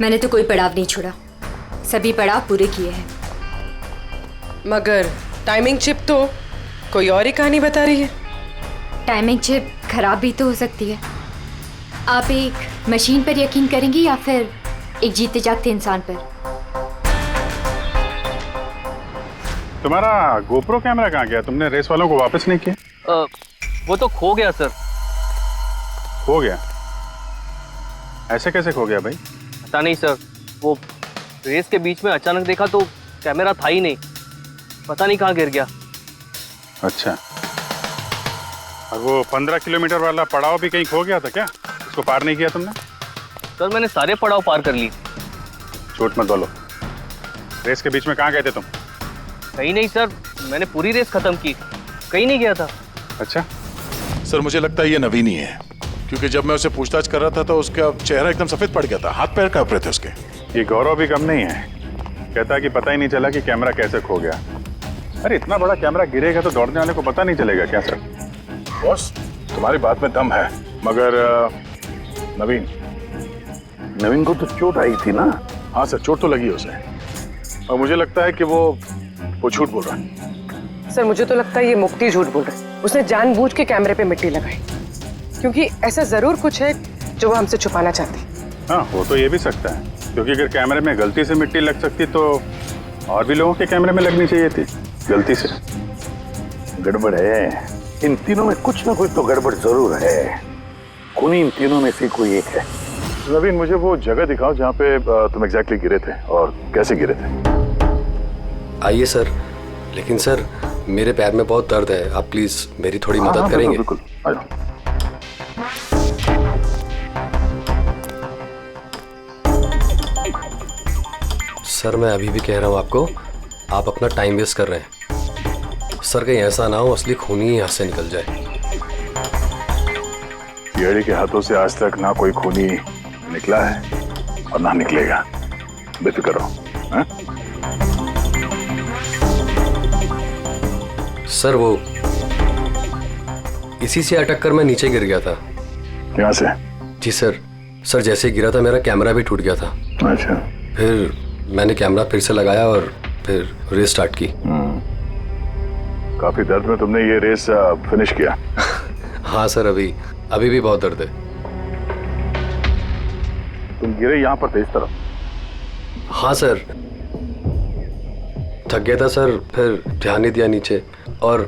मैंने तो कोई पड़ाव नहीं छोड़ा, सभी पड़ाव पूरे किए हैं। मगर टाइमिंग चिप तो कोई और ही कहानी बता रही है। टाइमिंग चिप खराब भी तो हो सकती है। आप एक मशीन पर यकीन करेंगी या फिर एक जीते जागते इंसान पर? तुम्हारा गोप्रो कैमरा कहाँ गया? तुमने रेस वालों को वापस नहीं किया? वो तो खो गया सर। खो गया? ऐसे कैसे खो गया भाई? पता नहीं सर, वो रेस के बीच में अचानक देखा तो कैमरा था ही नहीं, पता नहीं कहाँ गिर गया। अच्छा, और वो 15 किलोमीटर वाला पड़ाव भी कहीं खो गया था क्या? उसको पार नहीं किया तुमने? सर मैंने सारे पड़ाव पार कर ली। झूठ मत बोलो, रेस के बीच में कहाँ गए थे तुम? कहीं नहीं सर, मैंने पूरी रेस खत्म की, कहीं नहीं गया था। अच्छा सर मुझे लगता है ये नवीन ही है, क्योंकि जब मैं उसे पूछताछ कर रहा था तो उसका चेहरा एकदम सफेद पड़ गया था, हाथ पैर कांप रहे थे उसके। ये गौरव भी कम नहीं है, कहता है कि पता ही नहीं चला कि कैमरा कैसे खो गया। अरे इतना बड़ा कैमरा गिरेगा तो दौड़ने वाले को पता नहीं चलेगा क्या सर? बॉस तुम्हारी बात में दम है, मगर नवीन को तो चोट आई थी ना? हाँ सर, चोट तो लगी उसे, और मुझे लगता है कि वो झूठ बोल रहा है। सर मुझे तो लगता है ये मुक्ति झूठ बोल रहा है। उसने जानबूझ के कैमरे पे मिट्टी लगाई, क्योंकि ऐसा जरूर कुछ है जो वो हमसे छुपाना चाहती। हाँ हो तो ये भी सकता है, क्योंकि अगर कैमरे में गलती से मिट्टी लग सकती तो और भी लोगों के कैमरे में लगनी चाहिए थी गलती से। गड़बड़ है, इन तीनों में कुछ ना कुछ तो गड़बड़ जरूर है। खूनी इन तीनों में से कोई एक है। नवीन मुझे वो जगह दिखाओ जहाँ पे तुम एग्जैक्टली गिरे थे और कैसे गिरे थे। आइए सर, लेकिन सर मेरे पैर में बहुत दर्द है, आप प्लीज मेरी थोड़ी मदद करेंगे? बिल्कुल, आ जाओ। सर मैं अभी भी कह रहा हूँ आपको, आप अपना टाइम वेस्ट कर रहे हैं। सर कहीं ऐसा ना हो असली खूनी ही यहाँ से निकल जाए। येड़ी के हाथों से आज तक ना कोई खूनी निकला है और ना निकलेगा, बेफिक्र रहो। हाँ? सर वो इसी से अटक कर मैं नीचे गिर गया था। यहाँ से? जी सर। सर जैसे गिरा था मेरा कैमरा भी टूट गया था। अच्छा। फिर मैंने कैमरा फिर से लगाया और फिर रेस स्टार्ट की। काफी दर्द में तुमने ये रेस फिनिश किया? हाँ सर, अभी भी बहुत दर्द है। तुम गिरे यहाँ पर तेज तरफ? हाँ सर, थक गया था सर, फिर ध्यान नहीं दिया नीचे और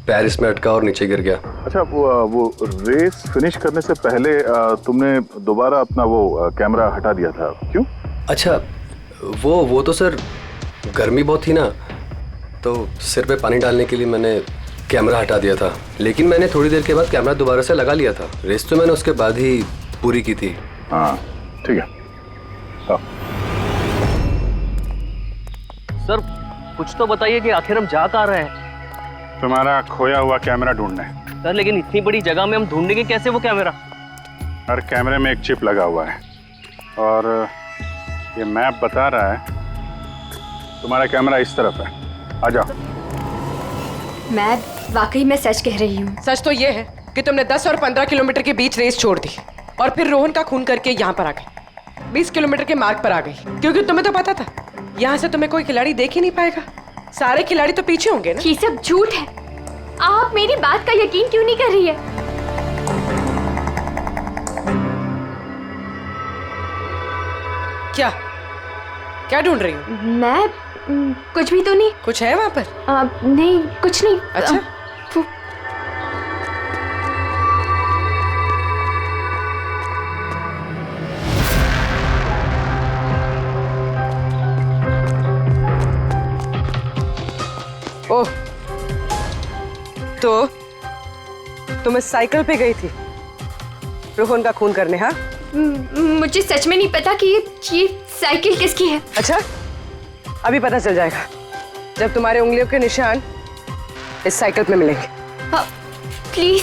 पैर इसमें अटका और नीचे गिर गया। अच्छा, वो रेस फिनिश करने से पहले तुमने दोबारा अपना वो कैमरा हटा दिया था, क्यों? अच्छा, वो तो सर गर्मी बहुत थी ना, तो सिर पे पानी डालने के लिए मैंने कैमरा हटा दिया था। लेकिन मैंने थोड़ी देर के बाद कैमरा दोबारा से लगा लिया था। रेस तो मैंने उसके बाद ही पूरी की थी। हाँ ठीक है। सर कुछ तो बताइए कि आखिर हम जा कहाँ रहे हैं? तुम्हारा खोया हुआ कैमरा ढूंढने। सर लेकिन इतनी बड़ी जगह में हम ढूंढेंगे कैसे वो कैमरा? हर कैमरे में एक चिप लगा हुआ है और ये मैप बता रहा है तुम्हारा कैमरा इस तरफ है। आ जाओ। मैं वाकई में सच कह रही हूँ। सच तो ये है कि तुमने 10 और 15 किलोमीटर के बीच रेस छोड़ दी और फिर रोहन का खून करके यहाँ पर आ गई। 20 किलोमीटर के मार्ग पर आ गई, क्योंकि तुम्हें तो पता था यहाँ से तुम्हें कोई खिलाड़ी देख ही नहीं पाएगा। सारे खिलाड़ी तो पीछे होंगे ना। ये सब झूठ है। आप मेरी बात का यकीन क्यों नहीं कर रही है? क्या ढूंढ रही हो? मैं कुछ भी तो नहीं। कुछ है वहाँ पर? नहीं, कुछ नहीं। अच्छा। ओह, तो तुम इस साइकिल पे गई थी रोहन का खून करने? हाँ, मुझे सच में नहीं पता कि ये साइकिल किसकी है। अच्छा, अभी पता चल जाएगा जब तुम्हारे उंगलियों के निशान इस साइकिल पे मिलेंगे। प्लीज।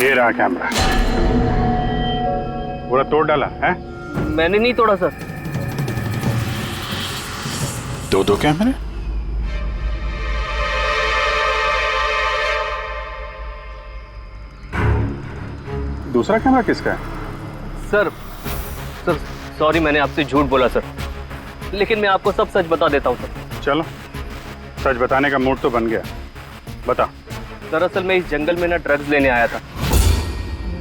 ये रहा कैमरा। पूरा तोड़ डाला है? मैंने नहीं तोड़ा सर। दो कैमरे? दूसरा कैमरा किसका है? सर सॉरी, मैंने आपसे झूठ बोला सर, लेकिन मैं आपको सब सच बता देता हूँ सर। चलो, सच बताने का मूड तो बन गया, बता। दरअसल मैं इस जंगल में ना ड्रग्स लेने आया था,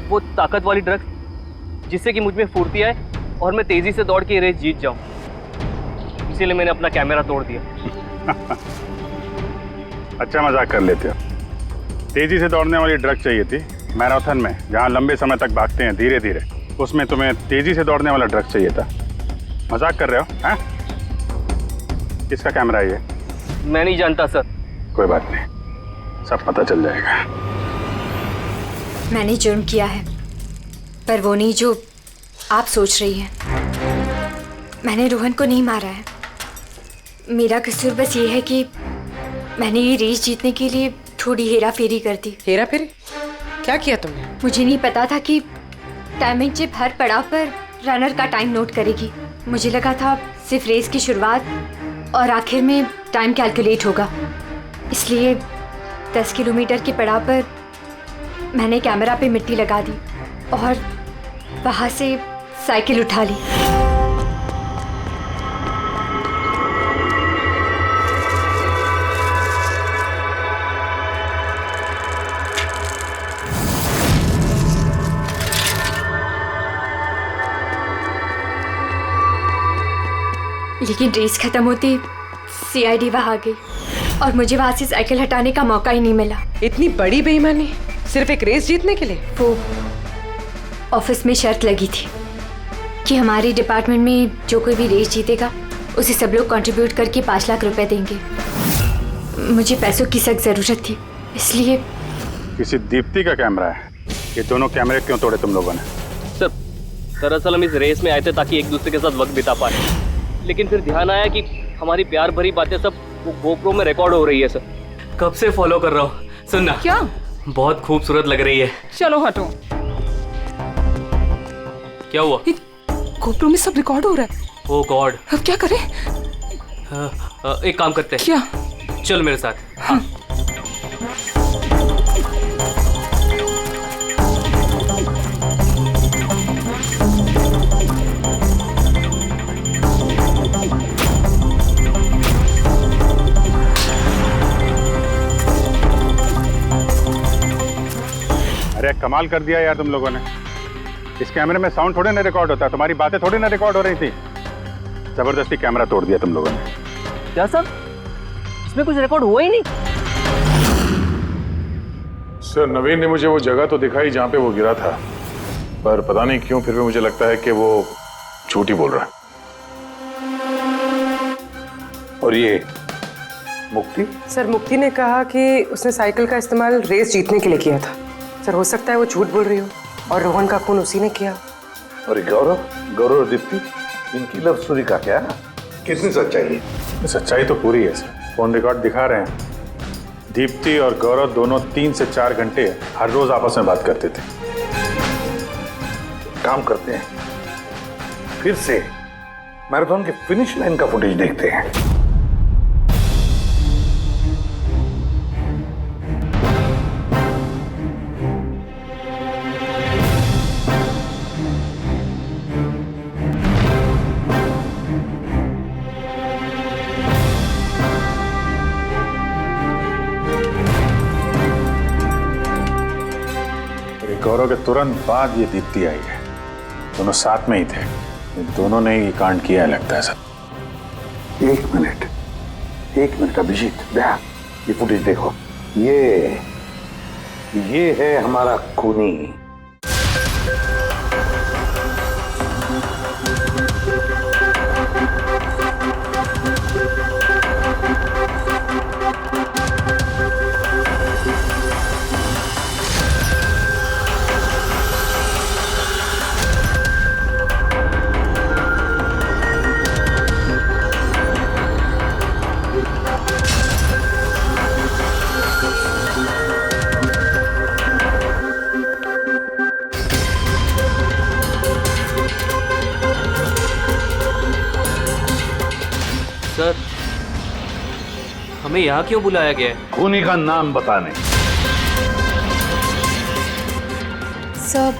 वो ताकत वाली ड्रग्स जिससे कि मुझ में फुर्ती आए और मैं तेजी से दौड़ के ये रेस जीत जाऊं। इसीलिए मैंने अपना कैमरा तोड़ दिया। अच्छा मजाक कर लेते हो। तेजी से दौड़ने वाली ड्रग चाहिए थी मैराथन में, जहाँ लंबे समय तक भागते हैं धीरे धीरे, उसमें तुम्हें तेजी से दौड़ने वाला ड्रग चाहिए था। मजाक कर रहे हो? हैं? किसका कैमरा है ये? मैं नहीं जानता सर। कोई बात नहीं, सब पता चल जाएगा। मैंने जुर्म किया है, पर वो नहीं जो आप सोच रही हैं। मैंने रोहन को नहीं मारा है। मेरा कसूर बस ये है कि मैंने ये रेस जीतने के लिए थोड़ी हेरा फेरी कर दी। हेरा फेरी? क्या किया तुमने? मुझे नहीं पता था कि टाइमिंग चिप हर पड़ाव पर रनर का टाइम नोट करेगी। मुझे लगा था सिर्फ रेस की शुरुआत और आखिर में टाइम कैलकुलेट होगा। इसलिए 10 किलोमीटर के पड़ाव पर मैंने कैमरा पे मिट्टी लगा दी और वहाँ से साइकिल उठा ली। लेकिन रेस खत्म होती सीआईडी वहाँ आ गई और मुझे वहाँ से साइकिल हटाने का मौका ही नहीं मिला। इतनी बड़ी बेईमानी सिर्फ एक रेस जीतने के लिए? वो ऑफिस में शर्त लगी थी कि हमारे डिपार्टमेंट में जो कोई भी रेस जीतेगा उसे सब लोग कंट्रीब्यूट करके 5 लाख रुपए देंगे। मुझे पैसों की सख्त जरूरत थी, इसलिए। किसी दीप्ति का कैमरा है? ये दोनों कैमरे क्यों तोड़े तुम लोगों ने? सर दरअसल हम इस रेस में आए थे ताकि एक दूसरे के साथ वक्त बिता पाए, लेकिन फिर ध्यान आया कि हमारी प्यार भरी बातें सब वो गोप्रो में रिकॉर्ड हो रही है। सर कब से फॉलो कर रहा हूँ। सुनना क्या? बहुत खूबसूरत लग रही है। चलो हटो। क्या हुआ? गोप्रो में सब रिकॉर्ड हो रहा है। ओह गॉड, अब क्या करें? एक काम करते हैं। क्या? चल मेरे साथ। हाँ। अरे कमाल कर दिया यार तुम लोगों ने। इस कैमरे में साउंड थोड़ी ना रिकॉर्ड होता है, तुम्हारी बातें थोड़ी ना रिकॉर्ड हो रही थी। जबरदस्ती कैमरा तोड़ दिया तुम लोगों ने। क्या सर? इसमें कुछ रिकॉर्ड हुआ ही नहीं। सर नवीन ने मुझे वो जगह तो दिखाई जहां पे वो गिरा था, पर पता नहीं क्यों फिर भी मुझे लगता है कि वो झूठ ही बोल रहा है। और ये मुक्ति? सर मुक्ति ने कहा कि उसने साइकिल का इस्तेमाल रेस जीतने के लिए किया था। सर हो सकता है वो झूठ बोल रही हो और रोहन का खून उसी ने किया। और गौरव और दीप्ति, इनकी लव स्टोरी का क्या? कितनी सच्चाई है? सच्चाई तो पूरी है सर, फोन रिकॉर्ड दिखा रहे हैं। दीप्ति और गौरव दोनों 3 से 4 घंटे हर रोज आपस में बात करते थे। काम करते हैं, फिर से मैराथन के फिनिश लाइन का फुटेज देखते हैं। गौरव के तुरंत बाद ये दीप्ति आई है। दोनों साथ में ही थे, दोनों ने ही कांड किया है लगता है सर। एक मिनट अभिजीत, ये फुटेज देखो। ये है हमारा खूनी। सर हमें यहाँ क्यों बुलाया गया है? खूनी का नाम बताने। सर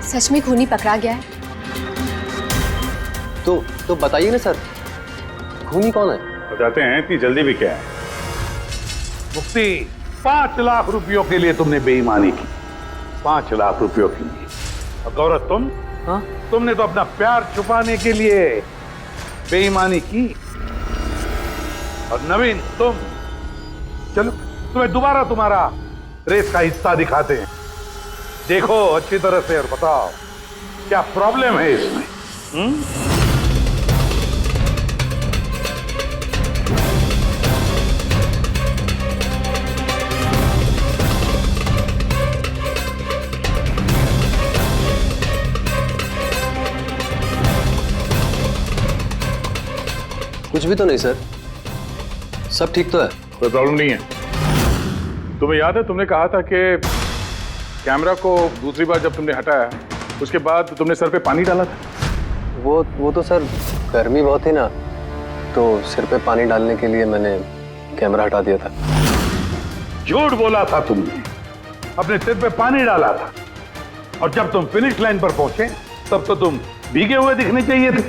सच में खूनी पकड़ा गया है? तो बताइए ना सर, खूनी कौन है? बताते हैं, इतनी जल्दी भी क्या है। मुक्ति, 5 लाख रुपयों के लिए तुमने बेईमानी की। 5 लाख रुपयों के लिए। और गौरव तुम? हाँ? तुमने तो अपना प्यार छुपाने के लिए बेईमानी की। और नवीन तुम, चलो तुम्हें दोबारा तुम्हारा रेस का हिस्सा दिखाते हैं। देखो अच्छी तरह से और बताओ क्या प्रॉब्लम है इसमें। कुछ भी तो नहीं सर, सब ठीक तो है। कोई प्रॉब्लम नहीं है। तुम्हें याद है तुमने कहा था कि कैमरा को दूसरी बार जब तुमने हटाया उसके बाद तुमने सर पे पानी डाला था? वो तो सर गर्मी बहुत थी ना, तो सिर पे पानी डालने के लिए मैंने कैमरा हटा दिया था। झूठ बोला था तुमने, अपने सिर पे पानी डाला था। और जब तुम फिनिश लाइन पर पहुंचे तब तो तुम भीगे हुए दिखने चाहिए थे।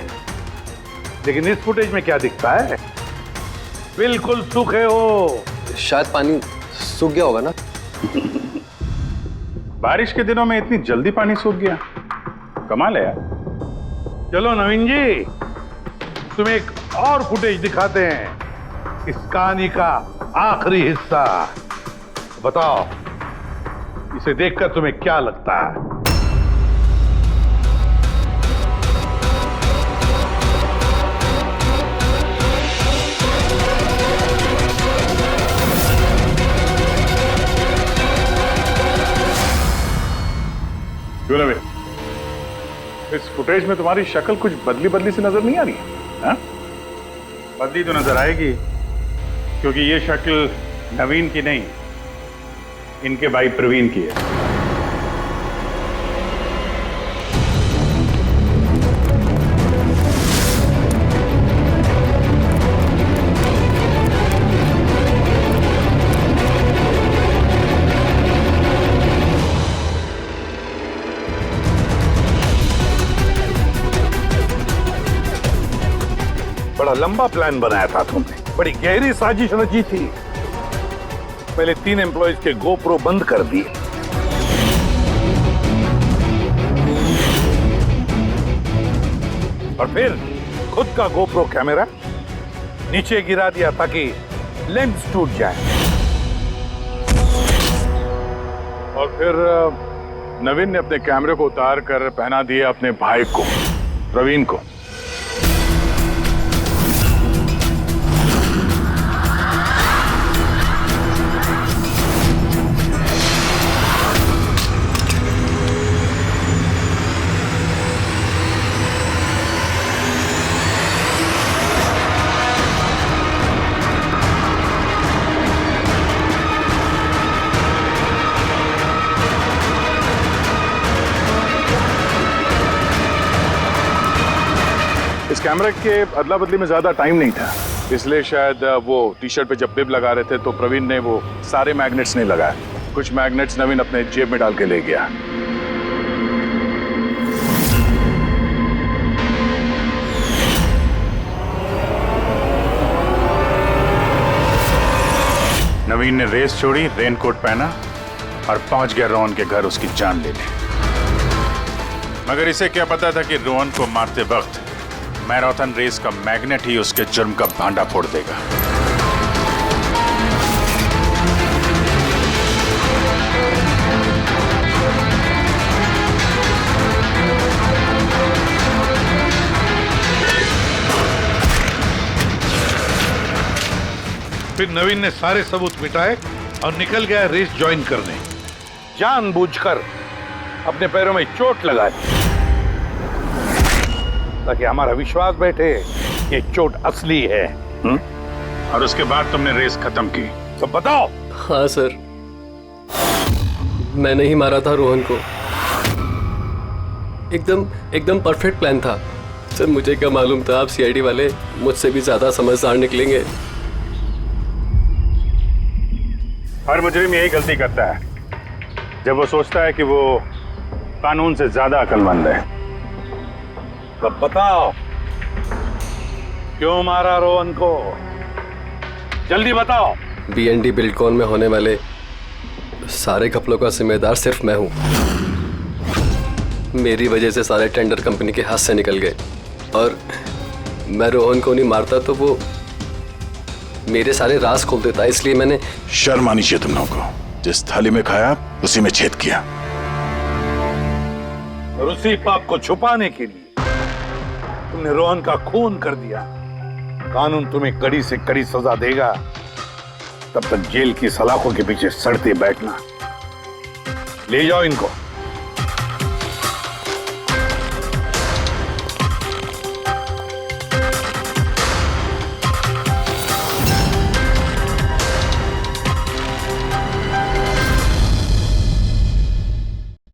लेकिन इस फुटेज में क्या दिखता है? बिल्कुल सूखे हो। शायद पानी सूख गया होगा ना। बारिश के दिनों में इतनी जल्दी पानी सूख गया, कमाल है यार। चलो नवीन जी, तुम्हें एक और फुटेज दिखाते हैं, इस कहानी का आखिरी हिस्सा। बताओ इसे देखकर तुम्हें क्या लगता है? क्यों नवीन, इस फुटेज में तुम्हारी शक्ल कुछ बदली बदली सी नजर नहीं आ रही है? हाँ? बदली तो नजर आएगी, क्योंकि ये शक्ल नवीन की नहीं, इनके भाई प्रवीण की है। बड़ा लंबा प्लान बनाया था तुमने, बड़ी गहरी साजिश रची थी। पहले 3 एम्प्लॉयज के गोप्रो बंद कर दिए, और फिर खुद का गोप्रो कैमरा नीचे गिरा दिया ताकि लेंस टूट जाए। और फिर नवीन ने अपने कैमरे को उतार कर पहना दिया अपने भाई को, प्रवीण को। इस कैमरे के अदला बदली में ज्यादा टाइम नहीं था, इसलिए शायद वो टी शर्ट पे जब बिब लगा रहे थे तो प्रवीण ने वो सारे मैग्नेट्स नहीं लगाए। कुछ मैग्नेट्स नवीन अपने जेब में डाल के ले गया। नवीन ने रेस छोड़ी, रेनकोट पहना और पहुंच गया रोहन के घर उसकी जान लेने। मगर इसे क्या पता था कि रोहन को मारते वक्त मैराथन रेस का मैग्नेट ही उसके जुर्म का भांडा फोड़ देगा। फिर नवीन ने सारे सबूत मिटाए और निकल गया रेस ज्वाइन करने, जानबूझकर अपने पैरों में चोट लगाई ताकि हमारा विश्वास बैठे ये चोट असली है। और उसके बाद तुमने रेस खत्म की, तो बताओ। हाँ सर, मैंने ही मारा था रोहन को। एकदम परफेक्ट प्लान था सर। मुझे क्या मालूम था आप सीआईडी वाले मुझसे भी ज्यादा समझदार निकलेंगे। हर मुजरिम यही गलती करता है जब वो सोचता है कि वो कानून से ज्यादा अक्लमंद है। तो बताओ क्यों मारा रोहन को, जल्दी बताओ। बीएनडी बिल्डकॉन में होने वाले सारे घपलों का जिम्मेदार सिर्फ मैं हूं। मेरी वजह से सारे टेंडर कंपनी के हाथ से निकल गए, और मैं रोहन को नहीं मारता तो वो मेरे सारे राज खोल देता। इसलिए मैंने शर्म आनी चाहिए तुम लोगों को। जिस थाली में खाया उसी में छेद किया। और उसी पाप को छुपाने के लिए तुमने रोहन का खून कर दिया। कानून तुम्हें कड़ी से कड़ी सजा देगा, तब तक जेल की सलाखों के पीछे सड़ते बैठना। ले जाओ इनको।